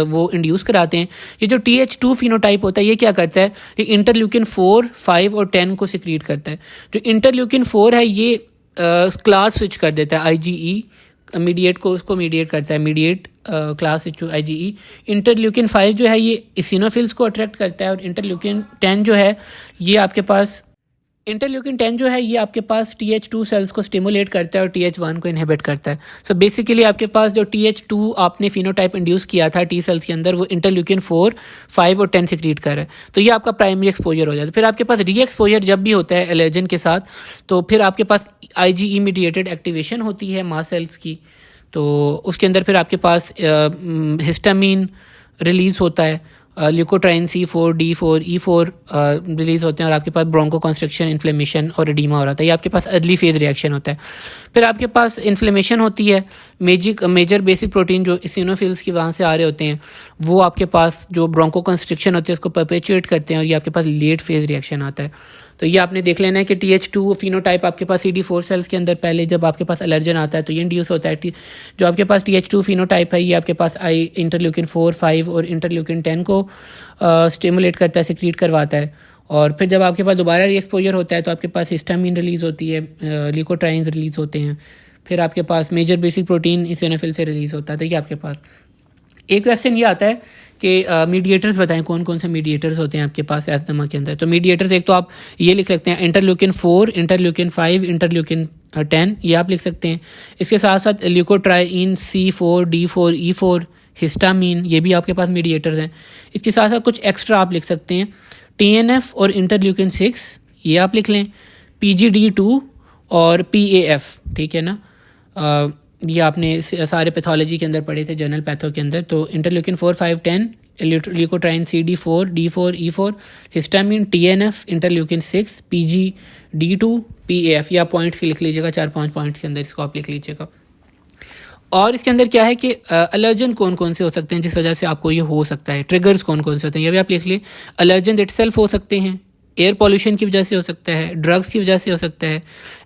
वो इंड्यूस कराते हैं। ये जो TH2 फिनोटाइप होता है ये क्या करता है, ये इंटरल्यूकिन 4, 5 और 10 को सिक्रीट करता है। जो इंटरल्यूकिन 4 है ये क्लास स्विच कर देता है, IgE मीडिएट को उसको मीडिएट करता है, मीडिएट क्लास IgE। इंटरल्यूकिन 5 जो है ये इसिनोफिल्स को अट्रैक्ट करता है और इंटरल्यूकिन 10 जो है ये आपके पास TH2 सेल्स को स्टिमुलेट करता है और TH1 को इनहिबिट करता है। बेसिकली आपके पास जो TH2 आपने फिनोटाइप इंड्यूस किया था T सेल्स के अंदर वो इंटरल्यूकिन 4, 5 और 10 सिक्रीट कर रहा है। तो ये आपका प्राइमरी एक्सपोजर हो जाता है। फिर आपके पास री एक्सपोजर जब भी होता है एलर्जन के साथ तो फिर आपके पास IgE मीडिएटेड एक्टिवेशन होती है मास सेल्स की। तो उसके अंदर फिर आपके पास हिस्टामिन रिलीज़ होता है leukotriene C4, D4, E4 release होते हैं और आपके पास ब्रोंको कंस्ट्रक्शन, इन्फ्लेमेशन और एडीमा हो रहा था। ये आपके पास अर्ली फेज रिएक्शन होता है। फिर आपके पास इन्फ्लेमेशन होती है, मेजर बेसिक प्रोटीन जो इसिनोफिल्स की वहाँ से आ रहे होते हैं वो आपके पास जो ब्रोंको कंस्ट्रक्शन होती है उसको परपेचुएट करते हैं और ये आपके पास लेट फेज रिएक्शन आता है। तो ये आपने देख लेना है कि TH2 फिनोटाइप आपके पास CD4 सेल्स के अंदर पहले जब आपके पास एलर्जन आता है तो ये इंड्यूस होता है। जो आपके पास TH2 फिनोटाइप है ये आपके पास इंटरल्यूकिन 4, 5 और इंटरल्यूकिन 10 को स्टिमुलेट करता है, सिक्रीट करवाता है। और फिर जब आपके पास दोबारा रीएक्सपोजर होता है तो आपके पास हिस्टामिन रिलीज़ होती है, ल्यूकोट्राइन्स रिलीज़ होते हैं। फिर आपके पास मेजर बेसिक प्रोटीन इसिनोफिल से रिलीज़ होता है। तो ये आपके पास एक क्वेश्चन ये आता है कि मीडिएटर्स बताएं कौन कौन से मीडिएटर्स होते हैं आपके पास एस्थमा के अंदर। तो मीडिएटर्स एक तो आप ये लिख सकते हैं इंटरल्यूकिन 4, इंटरल्यूकिन 5, इंटरल्यूकिन 10, ये आप लिख सकते हैं। इसके साथ साथ leukotriene C4, D4, E4, histamine, ये भी आपके पास मीडिएटर्स हैं। इसके साथ साथ कुछ एक्स्ट्रा आप लिख सकते हैं TNF और इंटरल्यूकिन 6, ये आप लिख लें, PGD2 और PAF, ठीक है ना। ये आपने सारे पैथोलॉजी के अंदर पढ़े थे, जनरल पैथो के अंदर। तो interleukin 4, 5, 10, leukotriene CD4, D4, E4, histamine, TNF, interleukin 6, PGD2, PAF, या पॉइंट्स के लिख लीजिएगा, 4-5 पॉइंट्स के अंदर इसको आप लिख लीजिएगा। और इसके अंदर क्या है कि एलर्जन कौन कौन से हो सकते हैं जिस वजह से आपको ये हो सकता है, ट्रिगर्स कौन कौन से होते हैं ये भी आप लिख लिए। एलर्जन इटसेल्फ हो सकते हैं, एयर पॉल्यूशन की वजह से हो सकता है, ड्रग्स की वजह से हो सकता है,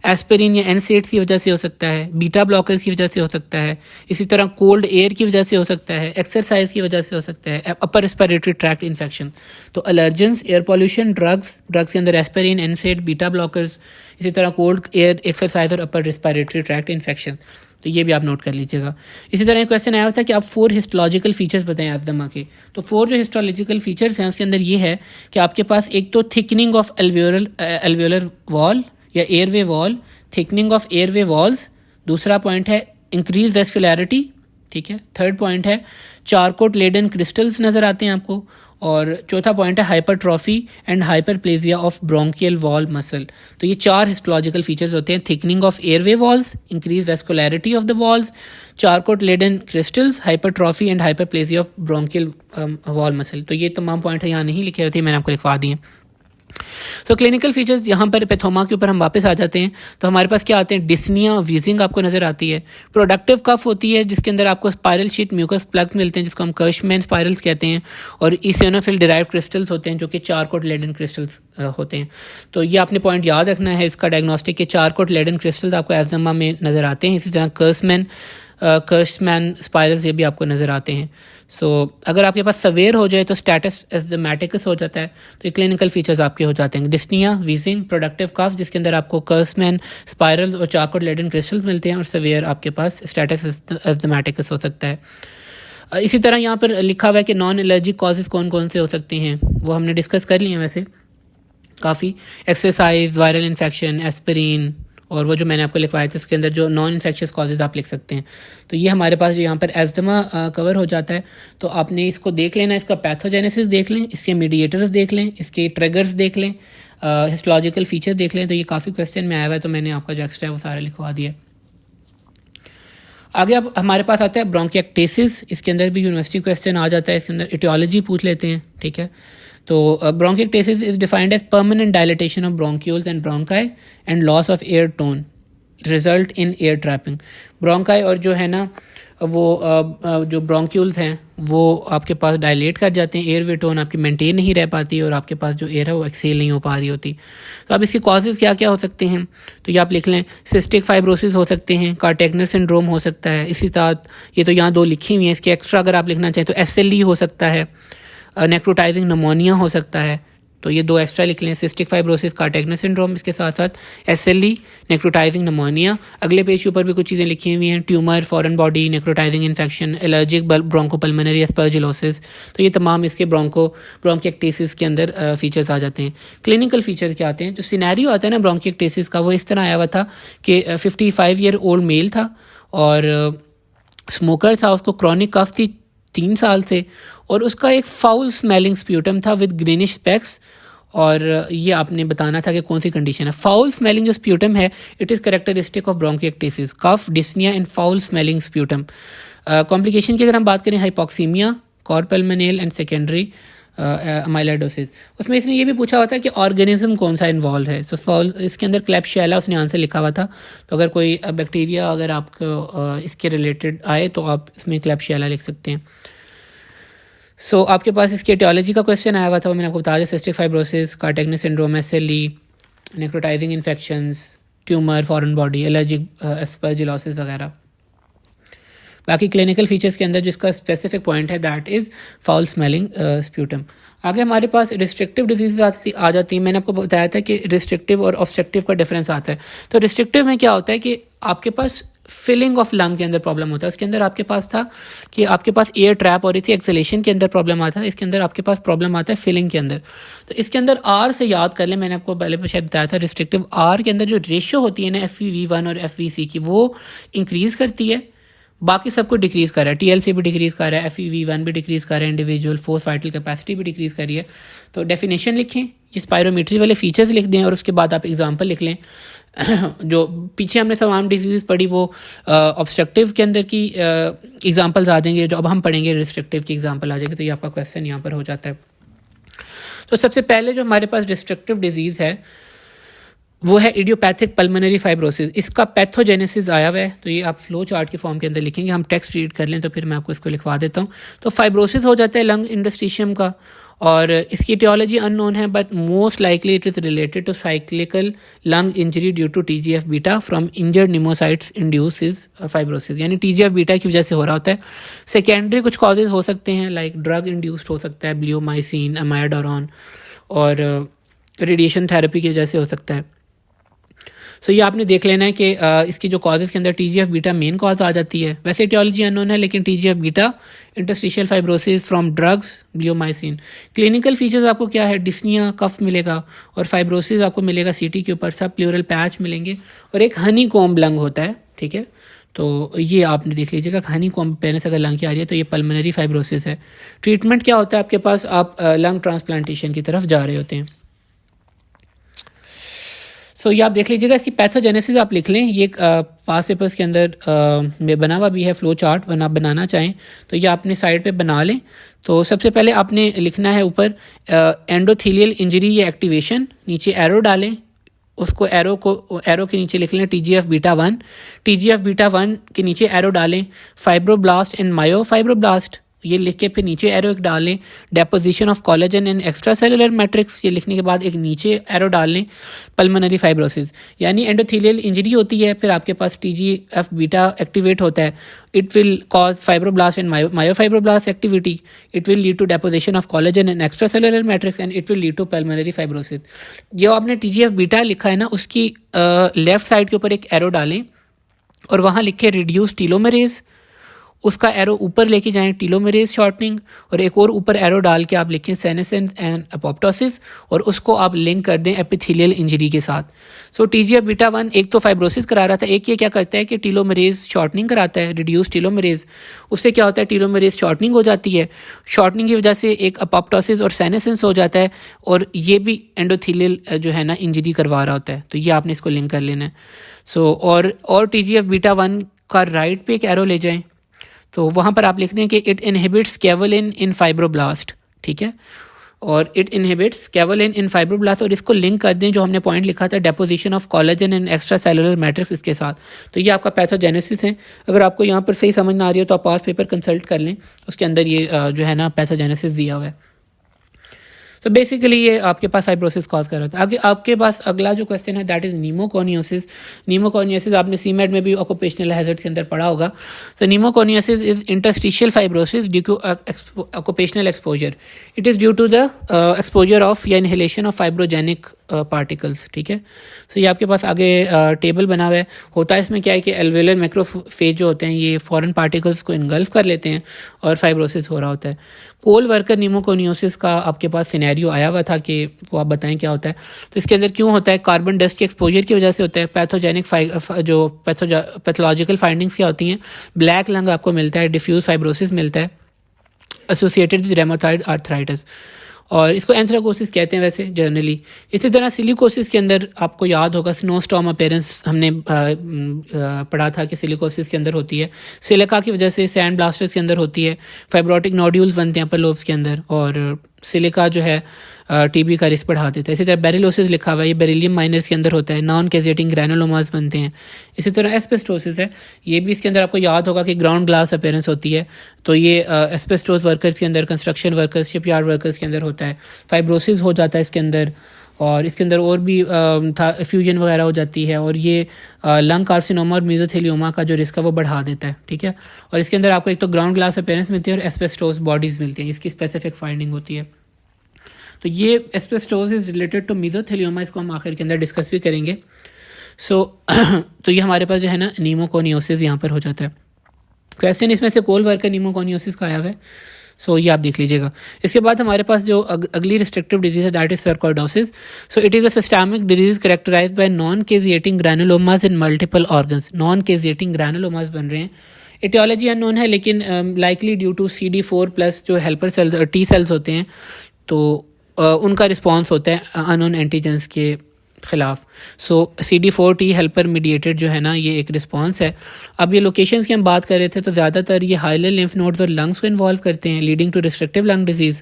एस्पिरिन या NSAIDs की वजह से हो सकता है, बीटा ब्लॉकर्स की वजह से हो सकता है, इसी तरह कोल्ड एयर की वजह से हो सकता है, एक्सरसाइज की वजह से हो सकता है, अपर रेस्पिरेटरी ट्रैक्ट इन्फेक्शन। तो एलर्जेंस, एयर पॉल्यूशन, ड्रग्स के अंदर एस्पिरिन, NSAID, बीटा ब्लॉकर्स, इसी तरह कोल्ड एयर, एक्सरसाइज और अपर रेस्पिरेटरी ट्रैक्ट इन्फेक्शन। तो ये भी आप नोट कर लीजिएगा। इसी तरह एक क्वेश्चन आया था कि आप 4 हिस्टोलॉजिकल फीचर्स बताएं एस्थमा के। तो 4 जो हिस्टोलॉजिकल फीचर्स हैं उसके अंदर ये है कि आपके पास एक तो थिकनिंग ऑफ एल्वियोलर वॉल या airway wall, thickening of airway walls. दूसरा पॉइंट है इंक्रीज वेस्कुलैरिटी, ठीक है। थर्ड पॉइंट है चारकोट लेडन क्रिस्टल्स नज़र आते हैं आपको। और चौथा पॉइंट है hypertrophy and hyperplasia of bronchial wall muscle. तो ये 4 हिस्टोलॉजिकल फीचर्स होते हैं, thickening of airway walls, increase vascularity of the walls, Charcot Leyden crystals, hypertrophy and hyperplasia of bronchial wall muscle. तो ये तमाम पॉइंट यहाँ नहीं लिखे हुए थे, मैंने आपको लिखवा दिए। सो क्लिनिकल फीचर्स यहाँ पर पैथोमा के ऊपर हम वापस आ जाते हैं। तो हमारे पास क्या आते हैं, डिस्निया, वीजिंग आपको नज़र आती है, प्रोडक्टिव कफ होती है जिसके अंदर आपको स्पाइरल शीट म्यूकस प्लग्स मिलते हैं जिसको हम कर्शमैन स्पाइरल्स कहते हैं, और इसिनोफिल डिराइव्ड क्रिस्टल्स होते हैं जो कि चारकोट लेडन क्रिस्टल्स होते हैं। तो ये आपने पॉइंट याद रखना है इसका डायग्नोस्टिक के चारकोट लेडन क्रिस्टल्स आपको एस्थमा में नज़र आते हैं। इसी तरह कर्शमैन स्पाइरल्स ये भी आपको नज़र आते हैं। सो अगर आपके पास सवेयर हो जाए तो स्टेटस एस्थमेटिकस हो जाता है। तो ये क्लिनिकल फीचर्स आपके हो जाते हैं, डिस्निया, वीजिंग, प्रोडक्टिव कफ जिसके अंदर आपको कर्शमैन स्पाइरल्स और चारकोट लेडन क्रिस्टल्स मिलते हैं, और सवेयर आपके पास स्टेटस एस्थमेटिकस हो सकता है। इसी तरह यहाँ पर लिखा हुआ है कि नॉन एलर्जिक कॉजेज़ कौन कौन से हो सकते हैं, वो हमने डिस्कस कर लिए हैं वैसे काफ़ी। एक्सरसाइज, वायरल इन्फेक्शन, एस्पिरिन, और वो जो मैंने आपको लिखवाया था उसके अंदर जो नॉन इन्फेक्शियस कॉजेज़ आप लिख सकते हैं। तो ये हमारे पास जो यहाँ पर एस्थमा कवर हो जाता है। तो आपने इसको देख लेना, इसका पैथोजेनेसिस देख लें, इसके मीडिएटर्स देख लें, इसके ट्रिगर्स देख लें, हिस्टोलॉजिकल फीचर देख लें। तो ये काफ़ी क्वेश्चन में आया हुआ है, तो मैंने आपका जो एक्स्ट्रा है वो सारा लिखवा दिया। आगे अब हमारे पास आता है ब्रोंकिएक्टेसिस। इसके अंदर भी यूनिवर्सिटी क्वेश्चन आ जाता है, इसके अंदर इटियोलॉजी पूछ लेते हैं, ठीक है। तो bronchiectasis is defined as permanent dilatation of bronchioles and bronchi and loss of air tone result in air trapping. Bronchi और जो है ना वो जो ब्रोंक्यूल्स हैं वो आपके पास डायलेट कर जाते हैं, एयर वे टोन आपकी मेंटेन नहीं रह पाती और आपके पास जो एयर है वो एक्सेल नहीं हो पा रही होती। तो अब इसके कॉजेज़ क्या क्या हो सकते हैं, तो ये आप लिख लें, सिस्टिक फाइब्रोसिस हो सकते हैं, कार्टेगनर सिंड्रोम हो सकता है। इसी साथ ये तो यहाँ 2 लिखी हुई हैं, इसके एक्स्ट्रा अगर आप लिखना चाहें तो SLE हो सकता है, नेक्रोटाइजिंग निमोनिया हो सकता है। तो ये 2 एक्स्ट्रा लिख लें, सिस्टिक फाइब्रोसिस, कार्टेगनर सिंड्रोम, इसके साथ साथ SLE, नेक्रोटाइजिंग निमोनिया। अगले पेज के ऊपर भी कुछ चीज़ें लिखी हुई हैं, tumour, foreign body, necrotising infection, allergic bronchopulmonary aspergillosis. तो ये तमाम इसके ब्रोंकिएक्टेसिस के अंदर फीचर्स आ जाते हैं। क्लिनिकल फीचर्स क्या आते हैं, जो सिनेरियो आता है ना ब्रोंकिएक्टेसिस का, वो इस तरह आया हुआ था कि 55 ईयर ओल्ड मेल था और स्मोकर था, उसको क्रॉनिक कफ थी 3 साल से, और उसका एक फाउल स्मेलिंग स्प्यूटम था विद ग्रीनिश स्पेक्स। और ये आपने बताना था कि कौन सी कंडीशन है। फाउल स्मेलिंग जो स्प्यूटम है it is characteristic of bronchiectasis, cough, dyspnoea and foul smelling sputum. Complication की अगर हम बात करें, hypoxaemia, cor pulmonale and secondary, amyloidosis. उसमें इसने ये भी पूछा हुआ था कि ऑर्गेनिज्म कौन सा इन्वॉल्व है। सो इसके अंदर क्लेब्शियला उसने आंसर लिखा हुआ था। तो अगर कोई बैक्टीरिया अगर आपको इसके रिलेटेड आए तो आप इसमें क्लेब्शियला लिख सकते हैं। सो आपके पास इसकी एटियोलॉजी का क्वेश्चन आया हुआ था, वो मैंने आपको बता दिया। Cystic fibrosis, Kartagener syndrome, SLE, necrotizing infections, tumour, foreign body, allergic aspergillosis वगैरह। बाकी क्लिनिकल फीचर्स के अंदर जिसका स्पेसिफिक पॉइंट है that is foul smelling sputum. आगे हमारे पास रिस्ट्रिक्टिव डिजीज आ जाती है। मैंने आपको बताया था कि रिस्ट्रिक्टिव और ऑब्स्ट्रक्टिव का डिफरेंस आता है। तो रिस्ट्रिक्टिव में क्या होता है कि आपके पास फिलिंग ऑफ लंग के अंदर प्रॉब्लम होता है। उसके अंदर आपके पास था कि आपके पास एयर ट्रैप और इसी एक्सेलेशन के अंदर प्रॉब्लम आता है। इसके अंदर आपके पास प्रॉब्लम आता है फिलिंग के अंदर। तो इसके अंदर आर से याद कर लें, मैंने आपको पहले शायद बताया था, रिस्ट्रिक्टिव आर के अंदर जो रेशियो होती है ना FEV1 और FVC की, वो इंक्रीज़ करती है, बाकी सबको डिक्रीज़ कर रहा है। TLC भी डिक्रीज़ कर रहा है, FEV1 भी डिक्रीज़ कर रहा है, इंडिविजुअल फोर्स वाइटल कैपेसिटी भी डिक्रीज़ कर रही है। तो डेफिनेशन लिखें, ये स्पायरोमीट्री वाले फीचर्स लिख दें और उसके बाद आप एग्जांपल लिख लें। जो पीछे हमने तमाम डिजीज़ पढ़ी वो ऑब्स्ट्रक्टिव के अंदर की एग्जांपल्स आ जाएंगे, जो अब हम पढ़ेंगे रिस्ट्रिक्टिव की एग्जांपल आ जाएगी। तो ये आपका क्वेश्चन यहाँ पर हो जाता है। तो सबसे पहले जो हमारे पास रिस्ट्रिक्टिव डिजीज़ है वो है इडियोपैथिक पल्मोनरी फाइब्रोसिस। इसका पैथोजेनेसिस आया हुआ है, तो ये आप फ्लो चार्ट के फॉर्म के अंदर लिखेंगे। हम टेक्स्ट रीड कर लें तो फिर मैं आपको इसको लिखवा देता हूँ। तो फाइब्रोसिस हो जाता है लंग इंटरस्टिशियम का, और इसकी टियोलॉजी अननोन है, but most likely it is related to cyclical lung injury due to TGF beta from injured pneumocytes induces fibrosis. यानी TGF बीटा की वजह से हो रहा होता है। सेकेंडरी कुछ कॉजेज हो सकते हैं, लाइक ड्रग इंड्यूस्ड हो सकता है, ब्लियोमाइसिन, अमाइडारोन, और रेडिएशन थेरेपी की वजह से हो सकता है। सो ये आपने देख लेना है कि इसकी जो कॉजेज़ के अंदर TGF बीटा मेन कॉज आ जाती है। वैसे टियोलॉजी अननोन है, लेकिन TGF beta, interstitial fibrosis from drugs, bleomycin. Clinical features आपको क्या है, डिस्निया, कफ मिलेगा, और फाइब्रोसिस आपको मिलेगा CT के ऊपर, सब प्लूरल पैच मिलेंगे, और एक हनी कॉम्ब लंग होता है। ठीक है, तो ये आपने देख लीजिएगा, हनी कॉम्ब पहने से अगर लंग की आ रही है तो ये पल्मोनरी फाइब्रोसिस है। ट्रीटमेंट क्या होता है आपके पास, आप लंग ट्रांसप्लांटेशन की तरफ जा रहे होते हैं। सो ये आप देख लीजिएगा, इसकी पैथोजेनेसिस आप लिख लें। ये पास पेपर्स के अंदर में बना हुआ भी है फ्लो चार्ट, वरना आप बनाना चाहें तो ये आपने साइड पे बना लें। तो सबसे पहले आपने लिखना है ऊपर एंडोथेलियल इंजरी या एक्टिवेशन, नीचे एरो डालें, उसको एरो के नीचे लिख लें TGF बीटा 1। TGF बीटा 1 के नीचे एरो डालें फाइब्रोब्लास्ट एंड मायोफाइब्रोब्लास्ट, ये लिख के फिर नीचे एरो एक डालें deposition of collagen and extracellular matrix, ये लिखने के बाद एक नीचे एरो डाल लें पल्मोनरी फाइब्रोसिस। यानी एंडोथेलियल इंजरी होती है, फिर आपके पास TGF बीटा एक्टिवेट होता है, it will cause fibroblast and myofibroblast activity, it will lead to deposition of collagen and extracellular matrix, and it will lead to pulmonary fibrosis. जो आपने TGF beta लिखा है ना, उसकी लेफ्ट साइड के ऊपर एक एरो डालें और वहाँ लिखे रिड्यूस टीलोमेरेज, उसका एरो ऊपर लेके जाएं टीलोमेरेज शॉर्टनिंग, और एक और ऊपर एरो डाल के आप लिखें सेनेसेंस एंड अपोप्टोसिस, और उसको आप लिंक कर दें एपिथेलियल इंजरी के साथ। सो TGF बीटा 1 एक तो फाइब्रोसिस करा रहा था, एक ये क्या करता है कि टीलोमेरेज शॉर्टनिंग कराता है, रिड्यूस टीलोमेरेज। उससे क्या होता है, टीलोमेरेज शॉर्टनिंग हो जाती है, शॉर्टनिंग की वजह से एक अपोप्टोसिस और सेनेसेंस हो जाता है, और ये भी एंडोथेलियल जो है ना इंजरी करवा रहा होता है। तो ये आपने इसको लिंक कर लेना है। सो और TGF बीटा 1 का राइट पे एक एरो ले जाएं, तो वहाँ पर आप लिख दें कि इट इनहिबिट्स कैवलिन इन फाइब्रोब्लास्ट। ठीक है, और इट इनहिबिट्स कैवलिन इन फाइब्रोब्लास्ट, और इसको लिंक कर दें जो हमने पॉइंट लिखा था deposition of collagen and extracellular matrix इसके साथ। तो ये आपका पैथोजेनेसिस है। अगर आपको यहाँ पर सही समझ ना आ रही हो तो आप पास पेपर कंसल्ट कर लें, उसके अंदर ये जो है ना पैथोजेनेसिस दिया हुआ है। तो बेसिकली ये आपके पास फाइब्रोसिस कॉज कर रहा था। आगे आपके पास अगला जो क्वेश्चन है दैट इज नीमोकोनियोसिस। नीमोकोनियोसिस आपने सीमेट में भी ऑक्यूपेशनल हैजर्ड्स के अंदर पढ़ा होगा। So pneumoconiosis is interstitial fibrosis due to occupational exposure. It is due to the exposure of या इनहेलेशन ऑफ फाइब्रोजेनिक पार्टिकल्स। ठीक है, सो ये आपके पास आगे टेबल बना हुआ है। होता है इसमें क्या है कि एल्वेलर मैक्रोफेज जो होते हैं ये फॉरेन पार्टिकल्स को इनगल्फ कर लेते हैं और फाइब्रोसिस हो रहा होता है। कोल वर्कर नीमोकोनियोसिस का आपके पास सिनेरियो आया हुआ था कि वो आप बताएं क्या होता है। तो इसके अंदर क्यों होता है, कार्बन डस्ट के एक्सपोजर की वजह से होता है। पैथोजेनिक जो पैथोलॉजिकल फाइंडिंग्स क्या होती हैं, ब्लैक लंग आपको मिलता है, डिफ्यूज फाइब्रोसिस मिलता है एसोसिएटेड विद रेमाटॉइड आर्थराइटिस, और इसको एंथ्राकोसिस कहते हैं वैसे जनरली। इसी तरह सिलिकोसिस के अंदर आपको याद होगा स्नोस्टॉर्म अपीयरेंस हमने पढ़ा था कि सिलिकोसिस के अंदर होती है। सिलिका की वजह से सैंड ब्लास्टर्स के अंदर होती है, फाइब्रोटिक नोड्यूल्स बनते हैं अपर लोब्स के अंदर, और सिलिका जो है टीबी का रिस्क बढ़ा देता है। इसी तरह बेरिलोसिस लिखा हुआ है, ये बेरिलियम माइनर्स के अंदर होता है, नॉन कैजेटिंग ग्रैनुलोमास बनते हैं। इसी तरह एस्बेस्टोसिस है, ये भी इसके अंदर आपको याद होगा कि ग्राउंड ग्लास अपीयरेंस होती है, तो ये एस्बेस्टोस वर्कर्स के अंदर, कंस्ट्रक्शन वर्कर्स, शिपयार्ड वर्कर्स के अंदर होता है। फाइब्रोसिस हो जाता है इसके अंदर, और इसके अंदर और भी था फ्यूजन वगैरह हो जाती है, और ये लंग कार्सिनोमा और मेसोथेलियोमा का जो रिस्क है वो बढ़ा देता है, ठीक है। और इसके अंदर आपको एक तो ग्राउंड ग्लास अपीयरेंस मिलती है और एस्बेस्टोस बॉडीज़ मिलती हैं, इसकी स्पेसिफिक फाइंडिंग होती है। तो ये एस्बेस्टोस इज रिलेटेड टू मेसोथेलियोमा, इसको हम आखिर के अंदर डिस्कस भी करेंगे। तो ये हमारे पास जो है ना नीमोकोनियोसिस यहाँ पर हो जाता है। क्वेश्चन इसमें से कोल वर्कर नीमोकोनियोसिस का आया हुआ है, सो ये आप देख लीजिएगा। इसके बाद हमारे पास जो अगली रिस्ट्रिक्टिव डिजीज है that is sarcoidosis. So it is a systemic disease characterised by non caseating granulomas in multiple organs. Non caseating granulomas बन रहे हैं, एटियोलॉजी अननोन है, लेकिन लाइकली ड्यू टू CD4+ जो हेल्पर सेल्स T सेल्स होते हैं, तो उनका रिस्पॉन्स होता है अननोन एंटीजेंस के ख़िलाफ़। सो CD4T हेल्पर मीडिएटेड जो है ना, ये एक रिस्पॉन्स है। अब ये लोकेशंस की हम बात कर रहे थे, तो ज़्यादातर ये हाइलर लिम्फ नोड्स और लंग्स को इन्वॉल्व करते हैं, leading to restrictive lung disease.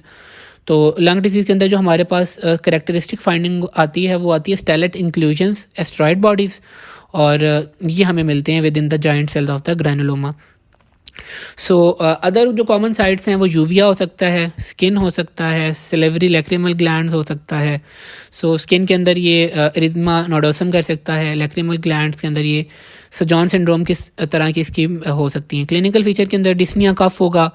तो लंग डिजीज़ के अंदर जो हमारे पास करेक्टरिस्टिक फाइंडिंग आती है वो आती है स्टेलेट इंक्लूजन्स, एस्ट्रॉइड बॉडीज़, और ये हमें मिलते हैं within the giant cells of the granuloma. So other जो कॉमन साइट्स हैं वो यूविया हो सकता है, स्किन हो सकता है, सिलेवरी लैक्रिमल ग्लैंड्स हो सकता है। सो स्किन के अंदर ये एरिथमा नोडोसम कर सकता है, लैक्रिमल ग्लैंड्स के अंदर ये सजॉन सिंड्रोम किस तरह की स्कीम हो सकती हैं। क्लिनिकल फीचर के अंदर डिस्निया कफ होगा,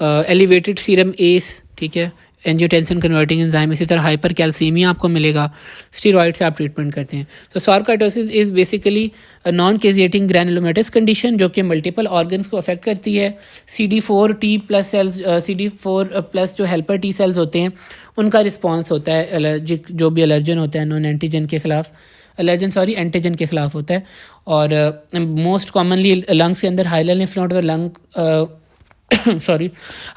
एलिवेटेड सीरम एस, ठीक है, एंजियोटेंसिन कन्वर्टिंग एंजाइम, इसी तरह हाइपर कैल्सीमिया आपको मिलेगा, स्टीरॉइड से आप ट्रीटमेंट करते हैं। तो sarcoidosis is basically non caseating granulomatous condition जो कि मल्टीपल ऑर्गन्स को अफेक्ट करती है। CD4T+ सेल्स, CD4+ जो हेल्पर T सेल्स होते हैं उनका रिस्पॉन्स होता है एलर्जिक, जो भी एलर्जन होता है नॉन एंटीजन के खिलाफ, एंटीजन के खिलाफ होता है। और मोस्ट कॉमनली लंग्स के अंदर हाइलर लिम्फ नोड्स और लंग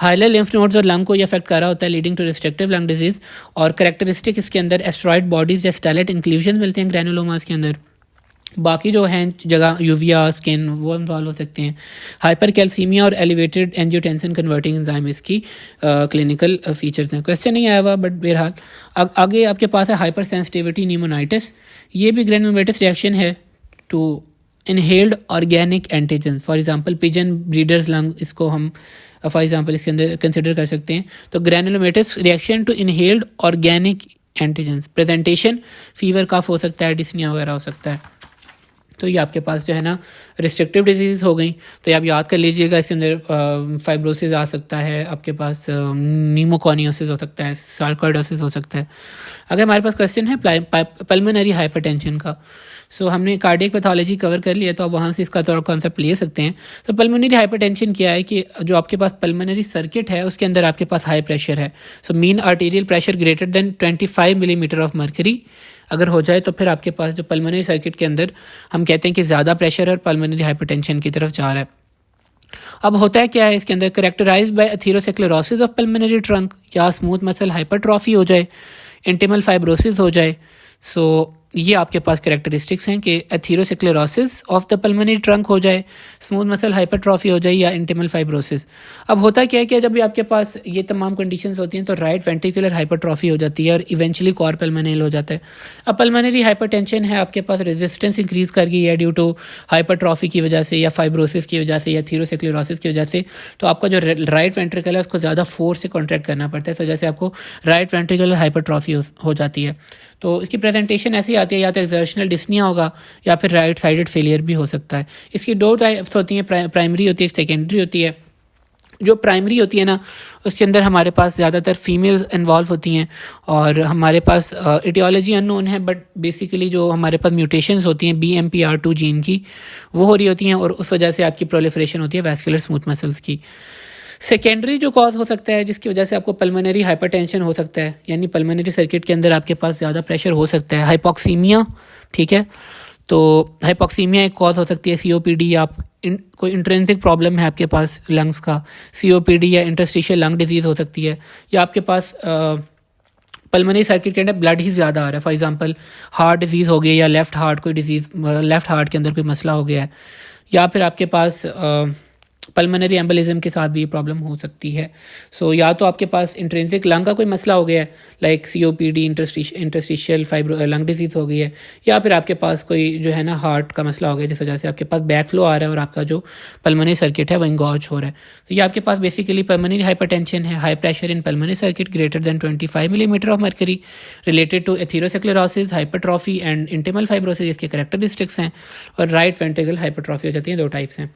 हाइलर लिम्फ नोड्स और लंग को ये अफेक्ट कर रहा होता है, leading to restrictive lung disease. और करेक्टरिस्टिक इसके अंदर एस्ट्रॉइड बॉडीज या स्टेलेट इंक्लूजन मिलते हैं ग्रैनुलोमास के अंदर। बाकी जो हैं जगह यूविया, स्किन, वो इन्वॉल्व हो सकते हैं। हाइपर कैल्सीमिया और एलिवेटेड एंजियोटेंसिन कन्वर्टिंग एंजाइम इसकी क्लिनिकल फीचर्स हैं। क्वेश्चन नहीं आया हुआ, बट बहरहाल आगे आपके पास है हाइपर सेंसिटिविटी न्यूमोनाइटिस। ये भी ग्रैनुलोमेटस रिएक्शन है to inhaled organic antigen, for example pigeon breeders lung, इसको हम फॉर एग्जांपल इसके अंदर कंसिडर कर सकते हैं। तो granulomatous reaction to inhaled organic antigens, presentation fever, cough हो सकता है, डिस्निया वगैरह हो सकता है। तो ये आपके पास जो है ना रिस्ट्रिक्टिव डिजीज़ हो गई। तो ये आप याद कर लीजिएगा, इसके अंदर फाइब्रोसिस आ सकता है, आपके पास नीमोकोनियोसिस हो सकता है, सार्कोइडोसिस हो सकता है। अगर हमारे पास क्वेश्चन है पल्मोनरी हाइपरटेंशन का, सो हमने कार्डियक पैथोलॉजी कवर कर लिया, तो आप वहाँ से इसका थोड़ा कॉन्सेप्ट ले सकते हैं। तो पल्मोनरी हाइपरटेंशन क्या है कि जो आपके पास पल्मोनरी सर्किट है उसके अंदर आपके पास हाई प्रेशर है। So mean arterial pressure greater than 25 millimetre of mercury अगर हो जाए, तो फिर आपके पास जो पल्मोनरी सर्किट के अंदर हम कहते हैं कि ज़्यादा प्रेशर है और पल्मोनरी हाइपरटेंशन की तरफ जा रहा है। अब होता है क्या है इसके अंदर, characterised by atherosclerosis of pulmonary trunk, या स्मूथ मसल हाइपरट्रॉफी हो जाए, इंटिमल फाइब्रोसिस हो जाए। सो ये आपके पास कैरेक्टरिस्टिक्स हैं कि atherosclerosis of the pulmonary trunk हो जाए, स्मूथ मसल हाइपरट्रॉफी हो जाए, या इंटिमल फाइब्रोसिस। अब होता क्या है कि जब भी आपके पास ये तमाम कंडीशंस होती हैं तो राइट वेंट्रिकुलर हाइपरट्रॉफी हो जाती है और इवेंचुअली कॉर पल्मोनल हो जाता है। अब पल्मोनरी हाइपरटेंशन है, आपके पास रेजिस्टेंस इंक्रीज कर गई है ड्यू टू हाइपरट्रॉफी की वजह से, या फाइब्रोसिस की वजह से, या एथेरोस्क्लेरोसिस की वजह से। तो आपका जो राइट वेंट्रिकल है उसको ज़्यादा फोर्स से कॉन्ट्रैक्ट करना पड़ता है, तो जैसे आपको राइट वेंट्रिकुलर हाइपरट्रॉफी हो जाती है। तो इसकी प्रेजेंटेशन ऐसी आती है, या तो एक्सर्शनल डिस्निया होगा या फिर राइट साइडेड फेलियर भी हो सकता है। इसकी दो टाइप्स होती हैं, प्राइमरी होती है, सेकेंडरी होती है। जो प्राइमरी होती है ना, उसके अंदर हमारे पास ज़्यादातर फीमेल्स इन्वॉल्व होती हैं, और हमारे पास एटियोलॉजी अननोन है, बट बेसिकली जो हमारे पास म्यूटेशंस होती हैं BMPR2 जीन की, वो हो रही होती हैं, और उस वजह से आपकी प्रोलिफरेशन होती है वैस्कुलर स्मूथ मसल्स की। सेकेंडरी जो कॉज हो सकता है जिसकी वजह से आपको पल्मोनरी हाइपरटेंशन हो सकता है, यानी पल्मोनरी सर्किट के अंदर आपके पास ज़्यादा प्रेशर हो सकता है, हाइपोक्सीमिया, ठीक है। तो हाइपोक्सीमिया एक कॉज हो सकती है, COPD, या कोई इंट्रिंसिक प्रॉब्लम है आपके पास लंग्स का, COPD या इंटरस्टिशियल लंग डिजीज़ हो सकती है, या आपके पास पल्मोनरी सर्किट के अंदर ब्लड ही ज़्यादा आ रहा है, फॉर एग्जांपल हार्ट डिजीज़ हो गई, या लेफ़्ट हार्ट कोई डिजीज़, लेफ़्ट हार्ट के अंदर कोई मसला हो गया है, या फिर आपके पास पल्मोनरी एम्बोलिज्म के साथ भी ये प्रॉब्लम हो सकती है। सो या तो आपके पास इंट्रिंसिक लंग का कोई मसला हो गया है, like COPD, interstitial fibro lung disease हो गई है, या फिर आपके पास कोई जो है ना हार्ट का मसला हो गया, जिस वजह से आपके पास बैक फ्लो आ रहा है और आपका जो पल्मोनरी सर्किट है वो इंगॉज हो रहा है। तो ये आपके पास बेसिकली पल्मोनरी हाइपरटेंशन है, high pressure in pulmonary circuit greater than 25 millimetre of mercury, related to atherosclerosis, hypertrophy and intimal fibrosis, इसके कैरेक्टरिस्टिक्स हैं, और राइट वेंट्रिकल हाइपरट्रॉफी हो जाती है। 2 टाइप्स हैं।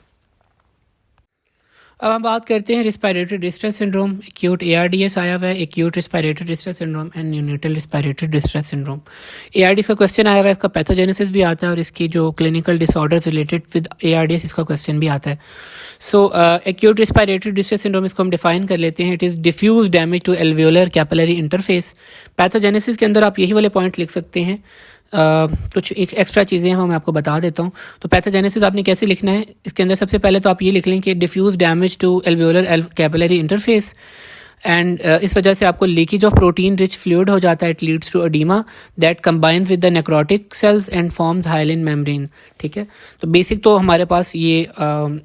अब हम बात करते हैं respiratory distress syndrome. Acute ARDS आया हुआ है, acute respiratory distress syndrome and neonatal respiratory distress syndrome. ARDS का क्वेश्चन आया हुआ है, इसका पैथोजेनेसिस भी आता है और इसकी जो clinical disorders related with ARDS इसका क्वेश्चन भी आता है। So acute respiratory distress syndrome, इसको हम डिफाइन कर लेते हैं। It is diffuse damage to alveolar capillary interface. Pathogenesis के अंदर आप यही वाले पॉइंट लिख सकते हैं। कुछ एक एक्स्ट्रा चीज़ें हैं वो मैं आपको बता देता हूँ। तो पैथोजेनेसिस आपने कैसे लिखना है, इसके अंदर सबसे पहले तो आप ये लिख लें कि diffuse damage to alveolar capillary interface, and इस वजह से आपको leakage of protein rich fluid हो जाता है। It leads to oedema that combines with the necrotic cells and forms hyaline membrane. ठीक है, तो बेसिक तो हमारे पास ये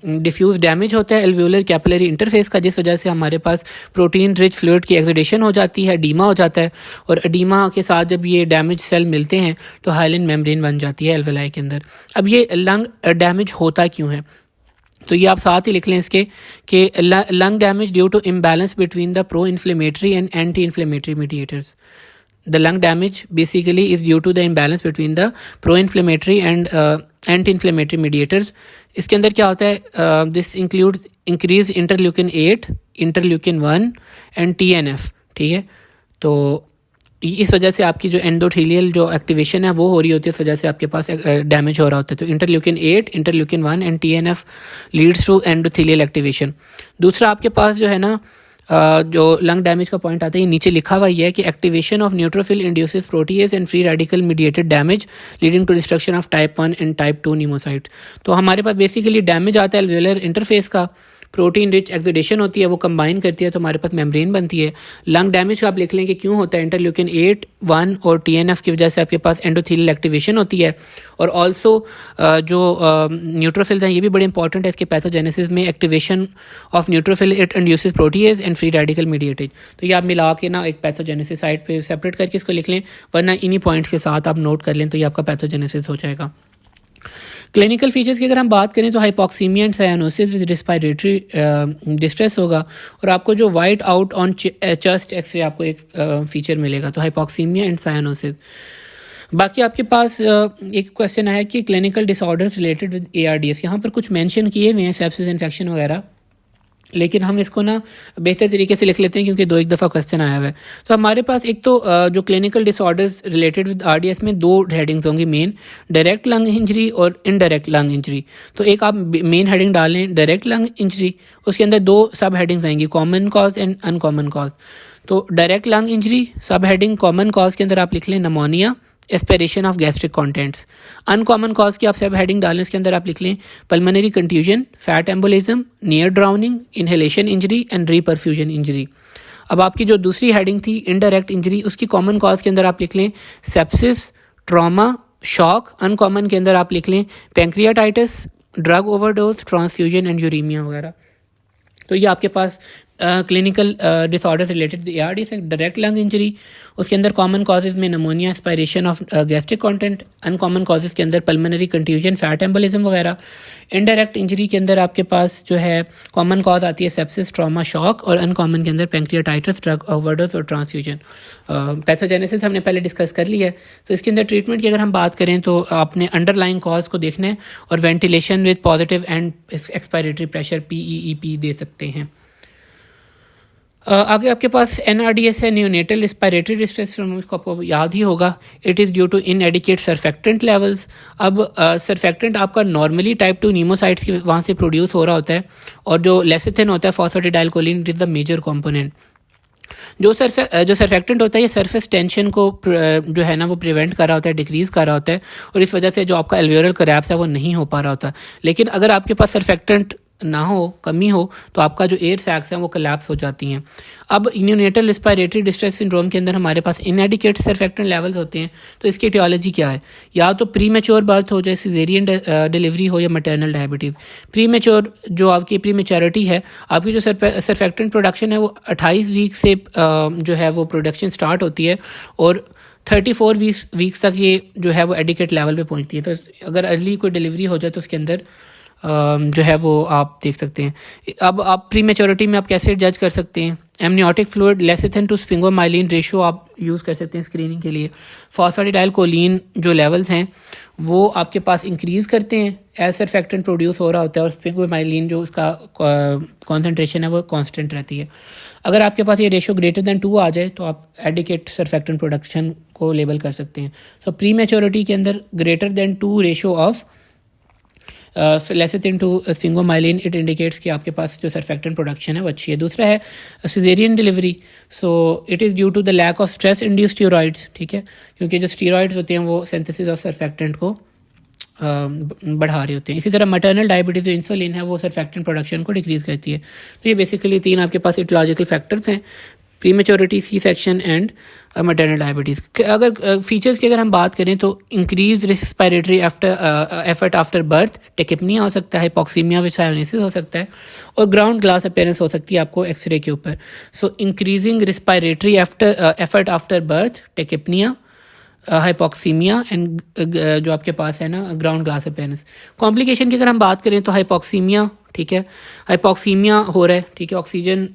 डिफ्यूज डैमेज होता है एल्वियोलर कैपिलरी इंटरफेस का, जिस वजह से हमारे पास प्रोटीन रिच फ्लूइड की एक्सुडेशन हो जाती है, एडीमा हो जाता है, और एडीमा के साथ जब ये डैमेज सेल मिलते हैं तो हाइलिन मेम्ब्रेन बन जाती है एल्वेलाई के अंदर। अब ये लंग डैमेज होता क्यों है, तो ये आप साथ ही लिख लें इसके कि lung damage due to imbalance between the pro inflammatory and anti inflammatory mediators. The lung damage basically is due to the imbalance between the pro inflammatory and anti inflammatory mediators. इसके अंदर क्या होता है, this includes increase interleukin 8, interleukin 1 and TNF। ठीक है, तो इस वजह से आपकी जो एंडोथेलियल जो एक्टिवेशन है वो हो रही होती है, इस वजह से आपके पास डैमेज हो रहा होता है। तो interleukin 8, interleukin 1 and TNF leads to endothelial activation. दूसरा आपके पास जो है ना जो लंग डैमेज का पॉइंट आता है, ये नीचे लिखा हुआ है कि activation of neutrophil induces protease and free radical mediated damage leading to destruction of type 1 and type 2 pneumocytes. तो हमारे पास बेसिकली डैमेज आता है एल्वियोलर इंटरफेस का, प्रोटीन रिच एक्सुडेशन होती है, वो कंबाइन करती है तो हमारे पास मेम्ब्रेन बनती है। लंग डैमेज का आप लिख लें कि क्यों होता है, इंटरल्यूकिन 8, 1 और TNF की वजह से आपके पास एंडोथेलियल एक्टिवेशन होती है। और ऑल्सो जो न्यूट्रोफिल्स हैं ये भी बड़े इंपॉर्टेंट है इसके पैथोजेनेसिस में। Activation of neutrophil it induces protease and free radical mediated. तो ये आप मिला के ना एक पैथोजेनेसिस साइड पे सेपरेट करके इसको लिख लें, वरना इन्हीं पॉइंट्स के साथ आप नोट कर लें तो ये आपका पैथोजेनेसिस हो जाएगा। क्लिनिकल फीचर्स की अगर हम बात करें तो hypoxaemia and cyanosis with respiratory distress होगा, और आपको जो white out on chest X ray आपको एक फीचर मिलेगा, तो हाइपोक्सीमिया एंड साइनोसिस। बाकी आपके पास एक क्वेश्चन आया कि clinical disorders related with ARDS, यहाँ पर कुछ मेंशन किए हुए हैं सेप्सिस इन्फेक्शन वगैरह, लेकिन हम इसको ना बेहतर तरीके से लिख लेते हैं क्योंकि 2 दफ़ा क्वेश्चन आया हुआ है। तो हमारे पास एक तो जो clinical disorders related with RDS में 2 हेडिंग्स होंगी मेन, डायरेक्ट लंग इंजरी और इनडायरेक्ट लंग इंजरी। तो एक आप मेन हेडिंग डालें डायरेक्ट लंग इंजरी, उसके अंदर 2 सब हेडिंग्स आएंगी, common cause and uncommon cause. तो डायरेक्ट लंग इंजरी सब हेडिंग कॉमन कॉज के अंदर आप लिख लें pneumonia, aspiration of gastric contents. Uncommon cause की आप सब हेडिंग डालें, इसके अंदर आप लिख लें pulmonary contusion, fat embolism, near drowning, inhalation injury and reperfusion injury. अब आपकी जो दूसरी हेडिंग थी इनडायरेक्ट इंजरी, उसकी कॉमन कॉज के अंदर आप लिख लें सेप्सिस, ट्रॉमा, शॉक। अनकॉमन के अंदर आप लिख लें pancreatitis, drug overdose, transfusion and uraemia वगैरह। तो ये आपके पास क्लिनिकल डिसऑर्डर्स रिलेटेड ARDS है। डायरेक्ट लंग इंजरी, उसके अंदर कॉमन कॉजेज़ में pneumonia, aspiration of gastric content. Uncommon causes के अंदर पल्मोनरी कंट्यूजन, फैट एम्बोलिज्म वगैरह। इनडायरेक्ट इंजरी के अंदर आपके पास जो है कॉमन कॉज आती है सेप्सिस, ट्रॉमा, शॉक, और अनकॉमन के अंदर पैंक्रियाटाइटिस, ड्रग ओवरडोज और ट्रांसफ्यूजन। पैथोजेनेसिस हमने पहले डिस्कस कर लिया है। तो इसके अंदर ट्रीटमेंट की अगर हम बात करें तो आपने अंडरलाइंग कॉज को देखना है और ventilation with positive end expiratory pressure PEEP दे सकते हैं। आगे आपके पास NRDS है, न्यूनेटल रिस्पायरेटरी डिस्ट्रेस सिंड्रोम, इसको आपको याद ही होगा। It is due to inadequate surfactant levels. अब सरफेक्टेंट आपका नॉर्मली टाइप 2 न्यूमोसाइट्स की वहाँ से प्रोड्यूस हो रहा होता है, और जो लेसिथिन होता है phosphatidylcholine, it is the major component. जो सरफेक्टेंट होता है ये सरफेस टेंशन को जो है ना वो प्रिवेंट कर रहा होता है, डिक्रीज़ कर रहा होता है, और इस वजह से जो आपका एल्वियोलर कोलैप्स है वो नहीं हो पा रहा होता। लेकिन अगर आपके पास सरफेक्टेंट ना हो, कमी हो, तो आपका जो एयर सैक्स हैं वो कोलैप्स हो जाती हैं। अब न्यूनेटल रिस्पायरेटरी डिस्ट्रेस सिंड्रोम के अंदर हमारे पास इनएडिक्वेट सर्फेक्टेंट लेवल्स होते हैं। तो इसकी एटियोलॉजी क्या है? या तो प्री मैच्योर बर्थ हो जाए, सिजेरियन डिलीवरी हो, या मैटरनल डायबिटीज़। प्री मैच्योर जो आपकी प्री मैच्योरिटी है, आपकी जो सर्फेक्टेंट प्रोडक्शन है वो 28 वीक से जो है वो प्रोडक्शन स्टार्ट होती है और 34 वीक्स तक ये जो है वो एडिकेट लेवल पे पहुंचती है। तो अगर अर्ली कोई डिलीवरी हो जाए तो उसके अंदर जो है वो आप देख सकते हैं। अब आप प्री मैच्योरिटी में आप कैसे जज कर सकते हैं? Amniotic fluid lecithin to sphingomyelin ratio आप यूज़ कर सकते हैं स्क्रीनिंग के लिए। फॉस्फेटिडाइल कोलिन जो लेवल्स हैं वो आपके पास इंक्रीज़ करते हैं एज सर्फेक्टेंट प्रोड्यूस हो रहा होता है, और स्फिंगोमाइलिन जो उसका कॉन्सेंट्रेशन है वो कांस्टेंट रहती है। अगर आपके पास ये रेशियो ग्रेटर दैन 2 आ जाए तो आप एडिकेट सर्फेक्टेंट प्रोडक्शन को लेबल कर सकते हैं। सो प्री मैच्योरिटी के अंदर greater than 2 ratio of lecithin to sphingomyelin, it indicates कि आपके पास जो सर्फेक्टेंट प्रोडक्शन है वो अच्छी है। दूसरा है caesarean delivery. So it is due to the lack of stress induced steroids, ठीक है, क्योंकि जो स्टीरॉइड्स होते हैं वो सिंथेसिस ऑफ सर्फेक्टेंट को बढ़ा रहे होते हैं। इसी तरह मैटरनल डायबिटीज़ जो इंसुलिन है वो सर्फेक्टेंट प्रोडक्शन को डिक्रीज़ करती है। तो ये बेसिकली 3 आपके पास इटियोलॉजिकल फैक्टर्स हैं: prematurity, C section and maternal diabetes. अगर फीचर्स की अगर हम बात करें तो increase respiratory effort after birth, tachypnoea हो सकता है, हाइपोक्सीमिया विद सायोनेसिस हो सकता है, और ग्राउंड ग्लास अपीयरेंस हो सकती है आपको एक्सरे के ऊपर। सो increasing respiratory effort after birth, tachypnoea, hypoxaemia and जो आपके पास है ना ग्राउंड ग्लास अपीयरेंस। कॉम्प्लिकेशन की अगर हम बात करें तो हाइपोक्सीमिया, ठीक है, हाइपोक्सीमिया हो रहा है, ठीक है, ऑक्सीजन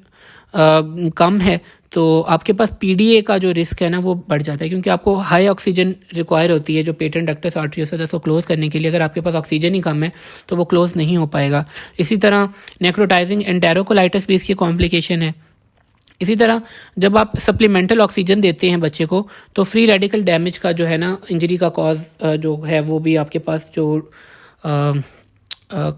कम है, तो आपके पास पीडीए का जो रिस्क है ना वो बढ़ जाता है, क्योंकि आपको हाई ऑक्सीजन रिक्वायर होती है जो पेटेंट डक्टस आर्टरियोस है उसको क्लोज करने के लिए। अगर आपके पास ऑक्सीजन ही कम है तो वो क्लोज नहीं हो पाएगा। इसी तरह नेक्रोटाइजिंग एंटेरोकोलाइटिस भी इसकी कॉम्प्लिकेशन है। इसी तरह जब आप सप्लीमेंटल ऑक्सीजन देते हैं बच्चे को तो फ्री रेडिकल डैमेज का जो है ना इंजरी का कॉज जो है वो भी आपके पास जो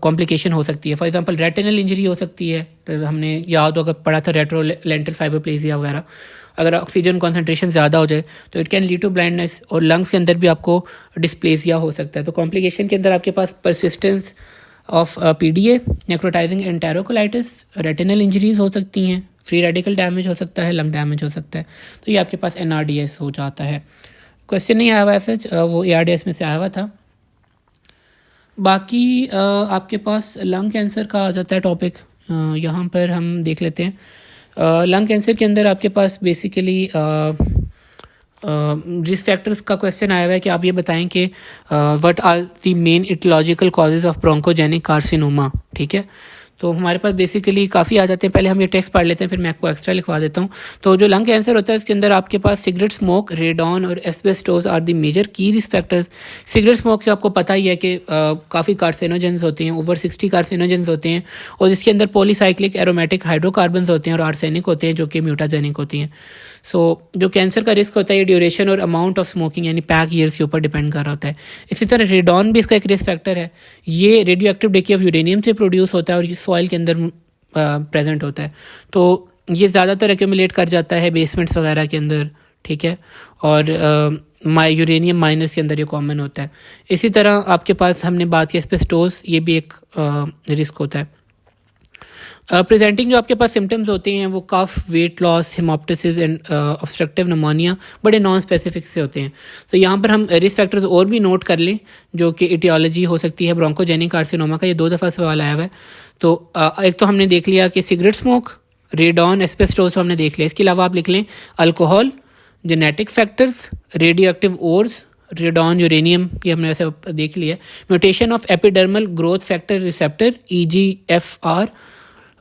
कॉम्प्लिकेशन हो सकती है। फॉर एग्जांपल रेटिनल इंजरी हो सकती है, हमने याद अगर पढ़ा था रेट्रोलेंटल फाइब्रोप्लेजिया वगैरह। अगर ऑक्सीजन कॉन्सेंट्रेशन ज़्यादा हो जाए तो it can lead to blindness, और लंग्स के अंदर भी आपको डिस्प्लेसिया हो सकता है। तो कॉम्प्लिकेशन के अंदर आपके पास persistence of PDA, necrotizing enterocolitis, retinal injuries हो सकती हैं, फ्री रेडिकल डैमेज हो सकता है, लंग डैमेज हो सकता है। तो ये आपके पास एनआरडीएस हो जाता है। क्वेश्चन नहीं आया हुआ ऐसा, वो एआरडीएस में से आया हुआ था। बाकी आपके पास लंग कैंसर का आ जाता है टॉपिक, यहाँ पर हम देख लेते हैं। लंग कैंसर के अंदर आपके पास बेसिकली रिस्क फैक्टर्स का क्वेश्चन आया हुआ है कि आप ये बताएं कि what are the main etiological causes of bronchogenic carcinoma, ठीक है। तो हमारे पास बेसिकली काफ़ी आ जाते हैं। पहले हम ये टेक्स्ट पढ़ लेते हैं, फिर मैं आपको एक्स्ट्रा लिखवा देता हूँ। तो जो लंग कैंसर होता है इसके अंदर आपके पास सिगरेट स्मोक, रेडॉन और एस्बेस्टोस आर द मेजर की रिस्क फैक्टर्स। सिगरेट स्मोक से आपको पता ही है कि काफ़ी कार्सिनोजेंस होते हैं, ओवर 60 कार्सिनोजेंस होते हैं, और जिसके अंदर पॉलीसाइक्लिक एरोमेटिक हाइड्रोकार्बन्स होते हैं और आर्सेनिक होते हैं जो कि म्यूटाजेनिक होती हैं। सो जो कैंसर का रिस्क होता है ये ड्यूरेशन और अमाउंट ऑफ स्मोकिंग यानी पैक ईयर्स के ऊपर डिपेंड कर रहा होता है। इसी तरह रेडॉन भी इसका एक रिस्क फैक्टर है। ये रेडियो एक्टिव डेके ऑफ यूरेनियम से प्रोड्यूस होता है और ये सॉइल के अंदर प्रेजेंट होता है। तो ये ज़्यादातर एक्यूमुलेट कर जाता है बेसमेंट्स वगैरह के अंदर, ठीक है, और यूरेनियम माइनर्स के अंदर ये कॉमन होता है। इसी तरह आपके पास हमने बात की एस्बेस्टोस, ये भी एक रिस्क होता है। प्रेजेंटिंग जो आपके पास सिम्टम्स होते हैं वो cough, weight loss, haemoptysis and obstructive pneumonia बड़े नॉन स्पेसिफिक से होते हैं। तो यहाँ पर हम रिस्क फैक्टर्स और भी नोट कर लें जो कि इटियोलॉजी हो सकती है ब्रोंकोजेनिक कार्सिनोमा का। ये 2 दफ़ा सवाल आया हुआ है। तो एक तो हमने देख लिया कि सिगरेट स्मोक, रेडॉन, एस्बेस्टोस हमने देख लिया। इसके अलावा आप लिख लें alcohol, genetic factors, radio active ores, radon, uranium, ये हमने वैसे देख लिया। Mutation of epidermal growth factor receptor EGFR,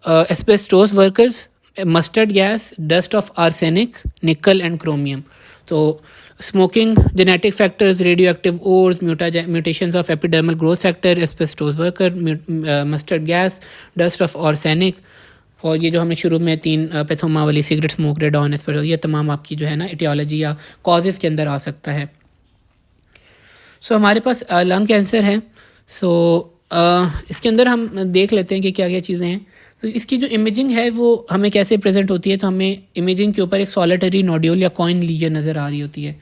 asbestos workers, mustard gas, dust of arsenic, nickel and chromium. तो smoking, genetic factors, radio active ores, mutations of epidermal growth factor, asbestos worker, mustard gas, dust of arsenic, और ये जो हमने शुरू में 3 Pathoma वाली cigarette smoke, radon, asbestos, ये तमाम आपकी जो है ना इटियोलॉजी या कॉजेज़ के अंदर आ सकता है। सो हमारे पास लंग कैंसर है। सो इसके अंदर हम देख लेते हैं कि क्या क्या चीज़ें हैं। तो इसकी जो इमेजिंग है वो हमें कैसे प्रेजेंट होती है। तो हमें इमेजिंग के ऊपर एक सॉलिटरी नोड्यूल या कॉइन लीजन नज़र आ रही होती है।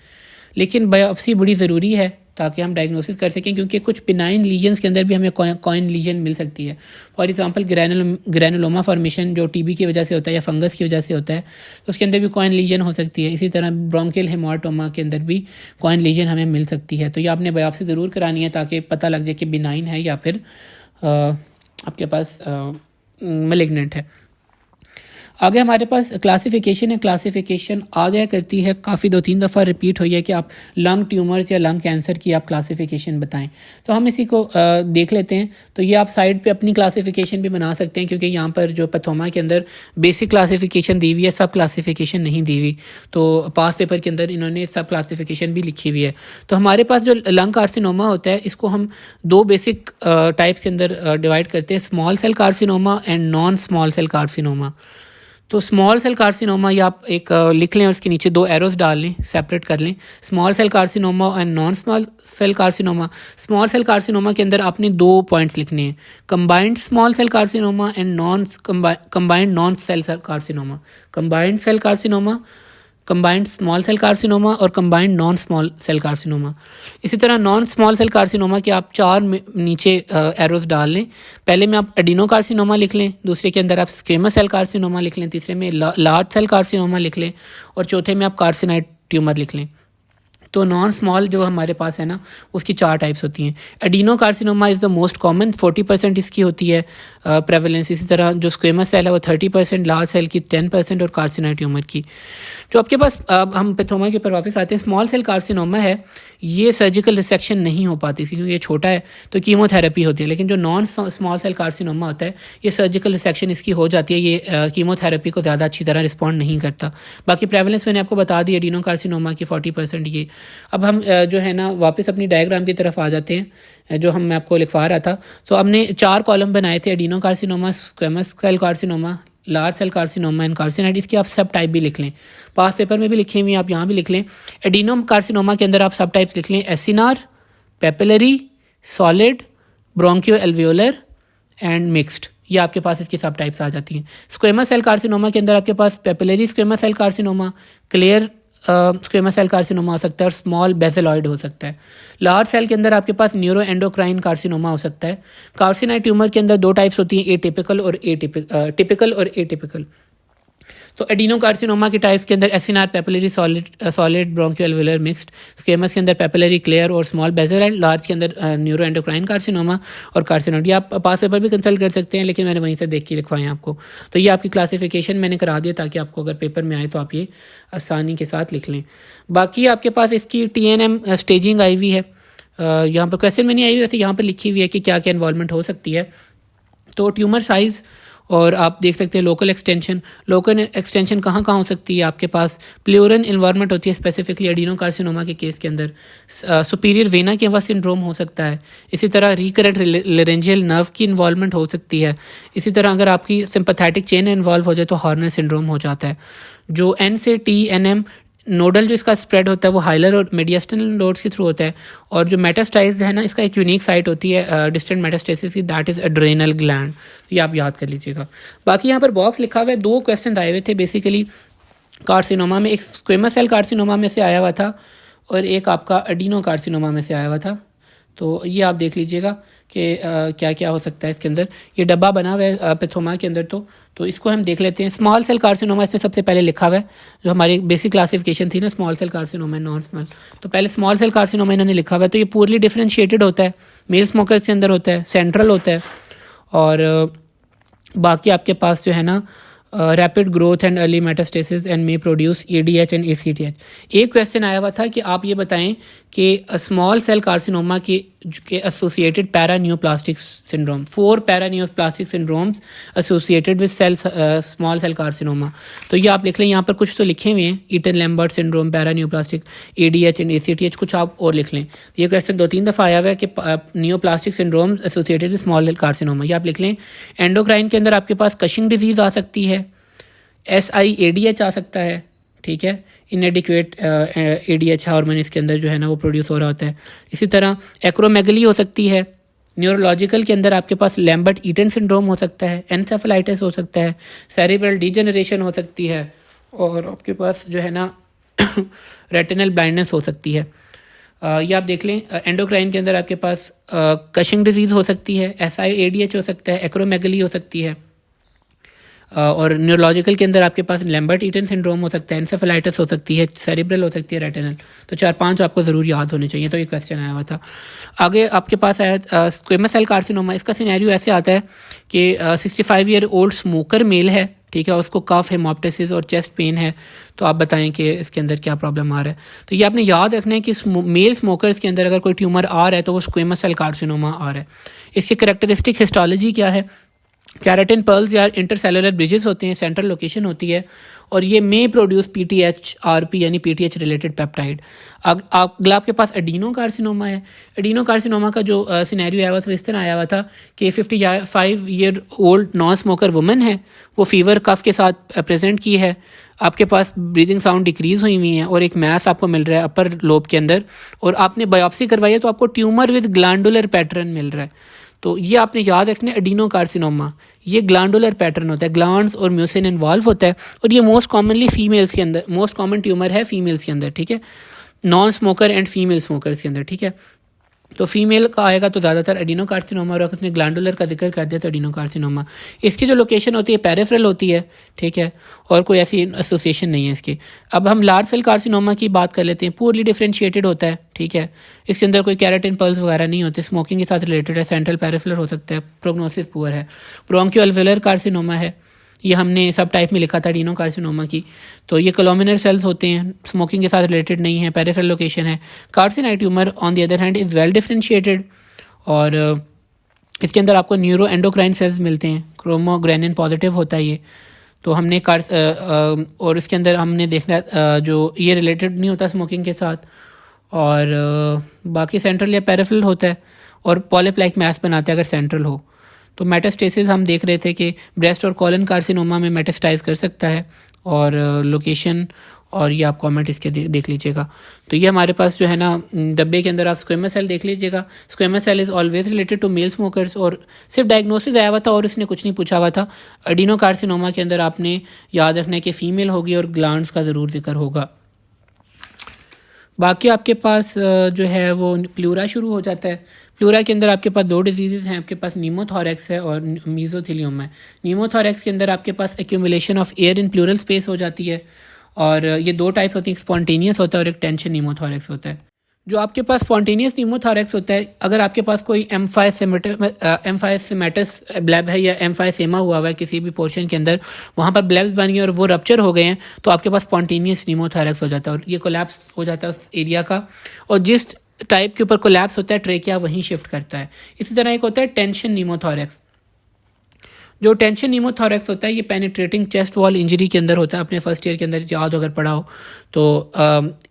लेकिन बायोप्सी बड़ी ज़रूरी है ताकि हम डायग्नोसिस कर सकें, क्योंकि कुछ बिनाइन लीजन्स के अंदर भी हमें कॉइन लीजन मिल सकती है। फॉर एग्जांपल ग्रैनुलोमा फॉर्मेशन जो टीबी की वजह से होता है या फंगस की वजह से होता है, तो उसके अंदर भी कॉइन लीजन हो सकती है। इसी तरह ब्रोंकियल हेमाटोमा के अंदर भी कॉइन लीजन हमें मिल सकती है। तो ये आपने बायोप्सी ज़रूर करानी है ताकि पता लग जाए कि बिनाइन है या फिर आपके पास मैलिग्नेंट है। आगे हमारे पास क्लासिफिकेशन है। क्लासिफिकेशन आ जाया करती है, काफ़ी 2-3 दफ़ा रिपीट हुई है कि आप लंग ट्यूमर्स या लंग कैंसर की आप क्लासिफिकेशन बताएं। तो हम इसी को देख लेते हैं। तो ये आप साइड पे अपनी क्लासिफिकेशन भी बना सकते हैं, क्योंकि यहाँ पर जो पैथोमा के अंदर बेसिक क्लासिफिकेशन दी हुई है, सब क्लासिफिकेशन नहीं दी हुई। तो पास पेपर के अंदर इन्होंने सब क्लासिफिकेशन भी लिखी हुई है। तो हमारे पास जो लंग कार्सिनोमा होता है, इसको हम 2 बेसिक टाइप्स के अंदर डिवाइड करते हैं, small cell carcinoma and non small cell carcinoma. तो स्मॉल सेल कार्सिनोमा या आप एक लिख लें और उसके नीचे 2 एरोस डाल लें, सेपरेट कर लें, small cell carcinoma and non small cell carcinoma. Small cell carcinoma के अंदर आपने 2 पॉइंट्स लिखने हैं, combined small cell carcinoma and combined non cell carcinoma. Combined cell carcinoma, combined small cell carcinoma और combined non small cell carcinoma. इसी तरह non small cell carcinoma के आप 4 नीचे एरोस डाल लें। पहले में आप एडिनो कार्सिनोमा लिख लें, दूसरे के अंदर आप स्क्वेमस सेल कार्सिनोमा लिख लें, तीसरे में लार्ज सेल कार्सिनोमा लिख लें और चौथे में आप कार्सिनाइड ट्यूमर लिख लें। तो नॉन स्मॉल जो हमारे पास है ना, उसकी 4 टाइप्स होती हैं। Adeno carcinoma is the most common, 40% इसकी होती है प्रेवलेंस। इसी तरह जो स्क्वेमस सेल है वो 30%, लार्ज सेल की 10% और कार्सिनाइड ट्यूमर की। जो आपके पास हम पैथोमा के ऊपर वापस आते हैं, स्मॉल सेल कार्सिनोमा है, ये सर्जिकल रिसेक्शन नहीं हो पाती क्योंकि ये छोटा है, तो कीमोथेरेपी होती है। लेकिन जो नॉन स्मॉल सेल कार्सिनोमा होता है, ये सर्जिकल रिसेक्शन इसकी हो जाती है, ये कीमोथेरेपी को ज़्यादा अच्छी तरह रिस्पॉन्ड नहीं करता। बाकी प्रेवलेंस मैंने आपको बता दी एडिनो कार्सिनोमा की 40% ये। अब हम जो है ना वापस अपनी डायग्राम की तरफ आ जाते हैं, जो मैं आपको लिखवा रहा था। सो हमने 4 कॉलम बनाए थे, adeno carcinoma, squamous cell carcinoma, large cell carcinoma and carcinoid. इसकी आप सब टाइप भी लिख लें, पास पेपर में भी लिखे हुए, आप यहाँ भी लिख लें। एडिनो कार्सिनोमा के अंदर आप सब टाइप्स लिख लें, acinar, papillary, solid, bronchio alveolar and mixed. ये आपके पास इसकी सब टाइप्स आ जाती हैं। स्क्वेमस सेल कार्सिनोमा के अंदर आपके पास papillary squamous cell carcinoma, clear squamous cell carcinoma हो सकता है और स्मॉल बेसेलॉइड हो सकता है। लार्ज सेल के अंदर आपके पास न्यूरो एंडोक्राइन कार्सिनोमा हो सकता है। कार्सिनाइड ट्यूमर के अंदर 2 टाइप्स होती हैं, टिपिकल और एटिपिकल। तो एडिनो कार्सिनोमा की टाइप्स के अंदर acinar, papillary, solid, bronchioalveolar, mixed. Squamous के अंदर पेपिलरी, क्लियर और स्मॉल बेसेलॉइड। लार्ज के अंदर न्यूरो एंडोक्राइन कार्सिनोमा और कार्सिनोइड। ये आप पास पेपर भी कंसल्ट कर सकते हैं, लेकिन मैंने वहीं से देख के लिखवाएं आपको। तो ये आपकी क्लासिफिकेशन मैंने करा दिया ताकि आपको अगर पेपर में आए तो आप ये आसानी के साथ लिख लें। बाकी आपके पास इसकी TNM स्टेजिंग आई हुई है, यहाँ पर क्वेश्चन में नहीं आई हुई, वैसे यहाँ पर लिखी हुई है कि क्या क्या इन्वॉल्वमेंट हो सकती है। तो ट्यूमर साइज़ और आप देख सकते हैं लोकल एक्सटेंशन कहाँ हो सकती है। आपके पास प्लूरल इन्वायरमेंट होती है, स्पेसिफिकली एडिनो कार्सिनोमा के केस के अंदर सुपीरियर वेना केवा सिंड्रोम हो सकता है। इसी तरह रिकरेंट लेरेंजियल नर्व की इन्वॉल्वमेंट हो सकती है। इसी तरह अगर आपकी सिंपैथेटिक चेन इन्वॉल्व हो जाए तो हॉर्नर सिंड्रोम हो जाता है। जो N से TNM नोडल जो इसका स्प्रेड होता है वो हाइलर और मेडियस्टल नोड्स के थ्रू होता है। और जो मेटास्टाइज है ना, इसका एक यूनिक साइट होती है डिस्टेंट मेटास्टेसिस की, दैट इज़ एड्रेनल ग्लैंड। ये आप याद कर लीजिएगा। बाकी यहाँ पर बॉक्स लिखा हुआ है, 2 क्वेश्चन आए हुए थे बेसिकली कार्सिनोमा में। एक स्क्वेमस सेल कार्सिनोमा में से आया हुआ था और एक आपका एडिनो कार्सिनोमा में से आया हुआ था। तो ये आप देख लीजिएगा कि क्या क्या हो सकता है इसके अंदर। ये डब्बा बना हुआ है पैथोमा के अंदर, तो इसको हम देख लेते हैं। स्मॉल सेल कार्सिनोमा इसने सबसे पहले लिखा हुआ है, जो हमारी बेसिक क्लासिफिकेशन थी ना, small cell carcinoma non small. तो पहले स्मॉल सेल कार्सिनोमा इन्होंने लिखा हुआ है। तो ये पूरली डिफरेंशिएटेड होता है, मेल स्मोकर्स के अंदर होता है, सेंट्रल होता है। और बाकी आपके पास जो है ना rapid growth and early metastasis and may produce ADH and ACTH। एक क्वेश्चन आया हुआ था कि आप ये बताएं कि स्मॉल सेल कार्सिनोमा के associated paraneoplastic syndrome, 4 paraneoplastic syndromes associated with small cell carcinoma. तो ये आप लिख लें, यहाँ पर कुछ तो लिखे हुए हैं, Eaton Lambert syndrome, paraneoplastic, ADH and ACTH, कुछ आप और लिख लें। ये क्वेश्चन 2-3 दफ़ा आया हुआ है कि neoplastic syndrome associated with small cell carcinoma, ये आप लिख लें। एंडोक्राइन के अंदर आपके पास कशिंग डिजीज़ आ सकती है, SIADH आ सकता है, ठीक है, इनएडिक्वेट ADH हार्मोन इसके अंदर जो है ना वो प्रोड्यूस हो रहा होता है। इसी तरह एक्रोमेगली हो सकती है। न्यूरोलॉजिकल के अंदर आपके पास लैम्बर्ट ईटन सिंड्रोम हो सकता है, एनसेफेलाइटिस हो सकता है, सेरिब्रल डीजेनरेशन हो सकती है, और आपके पास जो है ना रेटिनल ब्लाइंडनेस हो सकती है। ये आप देख लें, एंडोक्राइन के अंदर आपके पास कशिंग डिजीज़ हो सकती है, SIADH हो सकता है, एक्रोमेगली हो सकती है, और न्यूरोलॉजिकल के अंदर आपके पास लैम्बर्ट ईटन सिंड्रोम हो सकता है, एंसेफेलाइटिस हो सकती है, सेरिब्रल हो सकती है, रेटिनल। तो 4-5 आपको ज़रूर याद होने चाहिए। तो ये क्वेश्चन आया हुआ था। आगे आपके पास आया स्क्वेमस सेल कार्सिनोमा। इसका सिनेरियो ऐसे आता है कि 65 ईयर ओल्ड स्मोकर मेल है, ठीक है, उसको कफ, हेमोप्टाइसिस और चेस्ट पेन है। तो आप बताएं कि इसके अंदर क्या प्रॉब्लम आ रहा है। तो ये आपने याद रखना है कि मेल स्मोकर्स के अंदर अगर कोई ट्यूमर आ रहा है तो वो स्क्वेमस सेल कार्सिनोमा आ रहा है। इसकी कैरेक्टरिस्टिक हिस्टोलॉजी क्या है? कैराटिन पर्ल्स या इंटरसेलुलर ब्रिजेस होते हैं, सेंट्रल लोकेशन होती है, और ये मे प्रोड्यूस PTH RP यानी PTH रिलेटेड पेप्टाइड। अगला आपके पास एडिनो कार्सिनोमा है। एडिनो कार्सिनोमा का जो सिनेरियो आया हुआ था इस तरह आया हुआ था कि 55 year old non smoker woman है, वो फीवर कफ के साथ प्रेजेंट की है, आपके पास ब्रीदिंग साउंड डिक्रीज़ हुई हुई है और एक मैस आपको मिल रहा है अपर लोब के अंदर, और आपने बायोप्सी करवाई है तो आपको ट्यूमर विद ग्लैंडुलर पैटर्न मिल रहा है। तो ये आपने याद रखना है, एडिनो कार्सिनोमा ये ग्लैंडुलर पैटर्न होता है, ग्लैंड्स और म्यूसिन इन्वॉल्व होता है, और ये मोस्ट कॉमनली फीमेल्स के अंदर, मोस्ट कॉमन ट्यूमर है फीमेल्स के अंदर, ठीक है, non smoker and female smokers के अंदर, ठीक है। तो फीमेल का आएगा तो ज़्यादातर एडिनो कार्सिनोमा, और उसने ग्लैंडुलर का जिक्र कर दिया तो एडिनो कार्सिनोमा। इसकी जो लोकेशन होती है पेरिफेरल होती है, ठीक है, और कोई ऐसी एसोसिएशन नहीं है इसकी। अब हम लार्ज सेल कार्सिनोमा की बात कर लेते हैं। पूरली डिफरेंशिएटेड होता है, ठीक है, इसके अंदर कोई कैराटिन पल्स वगैरह नहीं होते, स्मोकिंग के साथ रिलेटेड है, सेंट्रल पेरिफेरल हो सकता है, प्रोग्नोसिस पुअर है। ब्रोंकियोअल्वेलर कार्सिनोमा है, ये हमने सब टाइप में लिखा था एडिनो कार्सिनोमा की। तो ये कोलोमिनर सेल्स होते हैं, स्मोकिंग के साथ रिलेटेड नहीं है, पेरिफेरल लोकेशन है। Carcinoid tumour on the other hand is well differentiated, और इसके अंदर आपको न्यूरो एंडोक्राइन सेल्स मिलते हैं, क्रोमोग्रेनिन पॉजिटिव होता है ये। तो हमने और इसके अंदर हमने देखना जो ये रिलेटेड नहीं होता स्मोकिंग के साथ, और बाकी सेंट्रल या पेरिफेरल होता है, और पॉलिप लाइक मैस बनाता है अगर सेंट्रल हो। तो मेटास्टेसिस हम देख रहे थे कि ब्रेस्ट और कॉलन कार्सिनोमा में मेटास्टाइज कर सकता है, और लोकेशन और ये आप कमेंट इसके देख लीजिएगा। तो ये हमारे पास जो है ना डब्बे के अंदर आप स्क्वेमस सेल देख लीजिएगा। Squamous cell is always related to male smokers, और सिर्फ डायग्नोसिस आया हुआ था और इसने कुछ नहीं पूछा हुआ था। एडिनो कार्सिनोमा के अंदर आपने याद रखना है कि फीमेल होगी और ग्लैंड्स का ज़रूर जिक्र होगा। बाकी आपके पास जो है वो प्लूरा शुरू हो जाता है। प्लूरा के अंदर आपके पास 2 डिजीज़ हैं, आपके पास नीमोथोरेक्स है और मीजोथेलियोमा है। नीमोथोरेक्स के अंदर आपके पास accumulation of air in pleural space हो जाती है, और ये 2 टाइप्स होती हैं, स्पॉन्टेनियस होता है और एक टेंशन नीमोथोरेक्स होता है। जो आपके पास स्पॉन्टेनियस नीमोथोरेक्स होता है, अगर आपके पास कोई एम्फाइसेमेटस ब्लैब है या एम्फाइसेमा हुआ है किसी भी पोर्शन के अंदर, वहाँ पर ब्लैब्स बन गए और वो रप्चर हो गए हैं, तो आपके पास स्पॉन्टेनियस नीमोथोरेक्स हो जाता है, और ये कोलैप्स हो जाता है उस एरिया का, और जिस टाइप के ऊपर कोलैप्स होता है ट्रेकिया वहीं शिफ्ट करता है। इसी तरह एक होता है टेंशन नीमोथोरेक्स। जो टेंशन नीमोथोरेक्स होता है ये पेनिट्रेटिंग चेस्ट वॉल इंजरी के अंदर होता है, अपने फर्स्ट ईयर के अंदर याद अगर पढ़ा हो तो।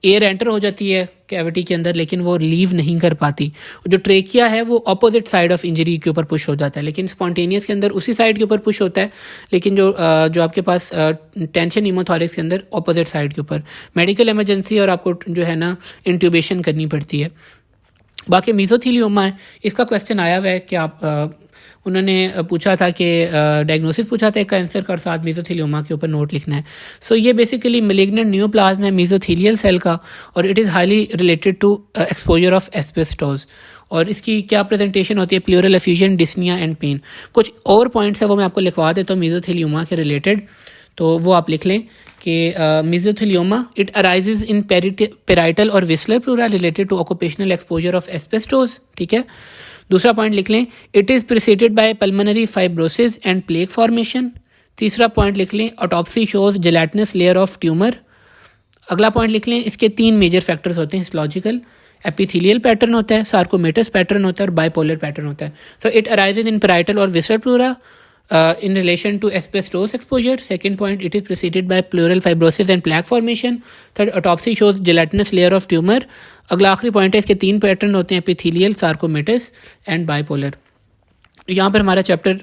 एयर एंटर हो जाती है कैविटी के अंदर, लेकिन वो लीव नहीं कर पाती। जो ट्रेकिया है वो अपोजिट साइड ऑफ इंजरी के ऊपर पुश हो जाता है, लेकिन स्पॉन्टेनियस के अंदर उसी साइड के ऊपर पुश होता है, लेकिन जो आपके पास टेंशन नीमोथोरेक्स के अंदर अपोजिट साइड के ऊपर मेडिकल इमरजेंसी और आपको जो है ना इंट्यूबेशन करनी पड़ती है। बाकी मीजोथेलियोमा है, इसका क्वेश्चन आया हुआ है कि आप उन्होंने पूछा था कि डायग्नोसिस पूछा था कैंसर का और साथ मीजोथेलियोमा के ऊपर नोट लिखना है। सो ये बेसिकली मैलिग्नेंट न्यूप्लाज्म है मीजोथेलियल सेल का, और it is highly related to exposure of asbestos. और इसकी क्या प्रेजेंटेशन होती है? Pleural effusion, dyspnoea and pain. कुछ और पॉइंट्स है वो मैं आपको लिखवा देता हूँ मीजोथेलियोमा के रिलेटेड, तो वो आप लिख लें कि mesothelioma it arises in parietal और visceral pleura related to occupational exposure of asbestos, ठीक है। दूसरा पॉइंट लिख लें, it is preceded by pulmonary fibrosis and plaque formation. तीसरा पॉइंट लिख लें, autopsy shows gelatinous layer of tumour. अगला पॉइंट लिख लें, इसके 3 मेजर फैक्टर्स होते हैं हिस्टोलॉजिकल, एपिथेलियल पैटर्न होता है, सार्कोमेटस पैटर्न होता है, और बाइपोलर पैटर्न होता है। So it arises in parietal और visceral pleura in relation to asbestos exposure. Second point, it is preceded by pleural fibrosis and plaque formation. Third, autopsy shows gelatinous layer of tumor. अगला आखिरी point है, इसके 3 pattern होते हैं, epithelial, सार्कोमेटस and bipolar. यहाँ पर हमारा चैप्टर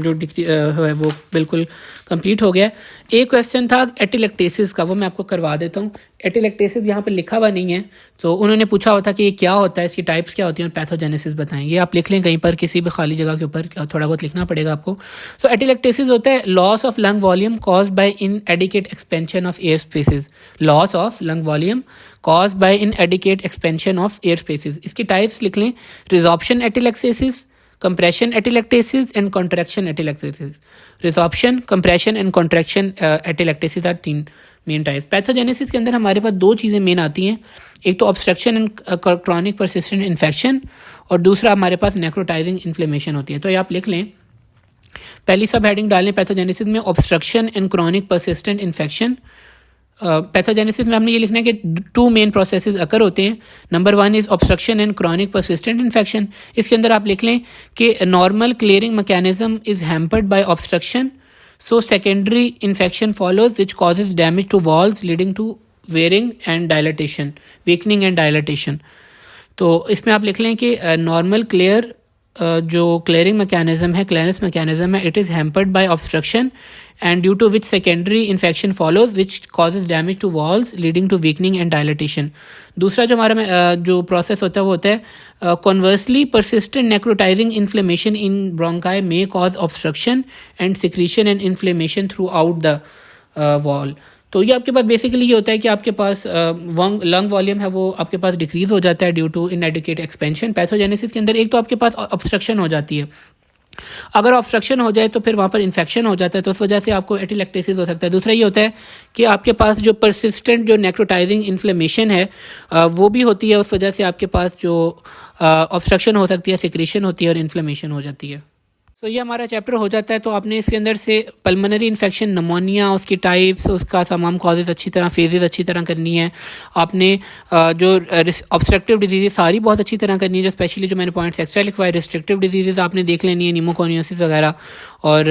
जो डिग्री है वो बिल्कुल कंप्लीट हो गया। एक क्वेश्चन था एटिलेक्टेसिस का, वो मैं आपको करवा देता हूँ। एटिलेक्टेसिस यहाँ पर लिखा हुआ नहीं है, तो उन्होंने पूछा हुआ था कि ये क्या होता है, इसकी टाइप्स क्या होती हैं और पैथोजेनेसिस बताएं। ये आप लिख लें कहीं पर, किसी भी खाली जगह के ऊपर, थोड़ा बहुत लिखना पड़ेगा आपको। सो एटिलेक्टेसिस होता है loss of lung volume caused by इनएडिक्वेट expansion of air spaces. Loss of lung volume caused by इनएडिक्वेट expansion of air spaces. इसकी टाइप्स लिख लें, resorption एटिलेक्टेसिस, compression atelectasis and contraction atelectasis. Resorption, compression and contraction atelectasis are 3 main types. Pathogenesis के अंदर हमारे पास 2 चीज़ें main आती हैं, एक तो obstruction and chronic persistent infection, और दूसरा हमारे पास नेक्रोटाइजिंग इन्फ्लेमेशन होती है। तो ये आप लिख लें, पहली सब हेडिंग डालें पैथोजेनेसिस में, obstruction and chronic persistent infection. Pathogenesis में हमने ये लिखना है कि 2 मेन प्रोसेसेस अकर होते हैं। Number 1 is obstruction and chronic persistent infection. इसके अंदर आप लिख लें कि normal clearing mechanism is hampered by obstruction, so secondary infection follows which causes damage to walls leading to wearing and dilatation, weakening and dilatation. तो इसमें आप लिख लें कि नॉर्मल क्लियर जो क्लियरिंग मैकेनिज्म है, क्लियरेंस मैकेनिज्म है, it is hampered by obstruction and due to which secondary infection follows which causes damage to walls leading to weakening and dilatation. दूसरा जो हमारा जो प्रोसेस होता है वो होता है conversely persistent necrotizing inflammation in bronchi may cause obstruction and secretion and inflammation throughout the wall. तो ये आपके पास बेसिकली ये होता है कि आपके पास लंग वॉल्यूम है वो आपके पास डिक्रीज हो जाता है due to inadequate expansion. Pathogenesis के अंदर एक तो आपके पास ऑब्स्ट्रक्शन हो जाती है, अगर ऑब्स्ट्रक्शन हो जाए तो फिर वहाँ पर इन्फेक्शन हो जाता है, तो उस वजह से आपको एटिलेक्टेसिस हो सकता है। दूसरा ये होता है कि आपके पास जो परसिस्टेंट जो नेक्रोटाइजिंग इन्फ्लेमेशन है वो भी होती है, उस वजह से आपके पास जो ऑब्स्ट्रक्शन हो सकती है, सिक्रेशन होती है और इन्फ्लेमेशन हो जाती है। सो ये हमारा चैप्टर हो जाता है। तो आपने इसके अंदर से पल्मोनरी इन्फेक्शन, नमोनिया, उसकी टाइप्स, उसका तमाम कॉजेज अच्छी तरह, फेजेस अच्छी तरह करनी है आपने। जो ऑब्स्ट्रक्टिव डिजीज़ सारी बहुत अच्छी तरह करनी है, जो स्पेशली जो मैंने पॉइंट्स एक्स्ट्रा लिखवाए, रिस्ट्रिक्टिव डिजीज़ आपने देख लेनी है, निमोकोनियोसिस वगैरह, और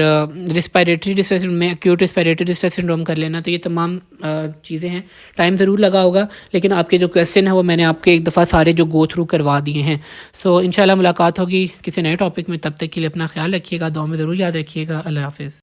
रिस्पायरेटरी डिस्ट्रेस में एक्यूट रिस्पायरेटरी डिस्ट्रेस सिंड्रोम कर लेना। तो ये तमाम चीज़ें हैं। टाइम ज़रूर लगा होगा, लेकिन आपके जो क्वेश्चन है वो मैंने आपके एक दफ़ा सारे जो गो थ्रू करवा दिए हैं। सो इंशाल्लाह मुलाकात होगी किसी नए टॉपिक में। तब तक के लिए अपना ख्याल रखिएगा, दुआ में ज़रूर याद रखिएगा। अल्लाह हाफ़िज़।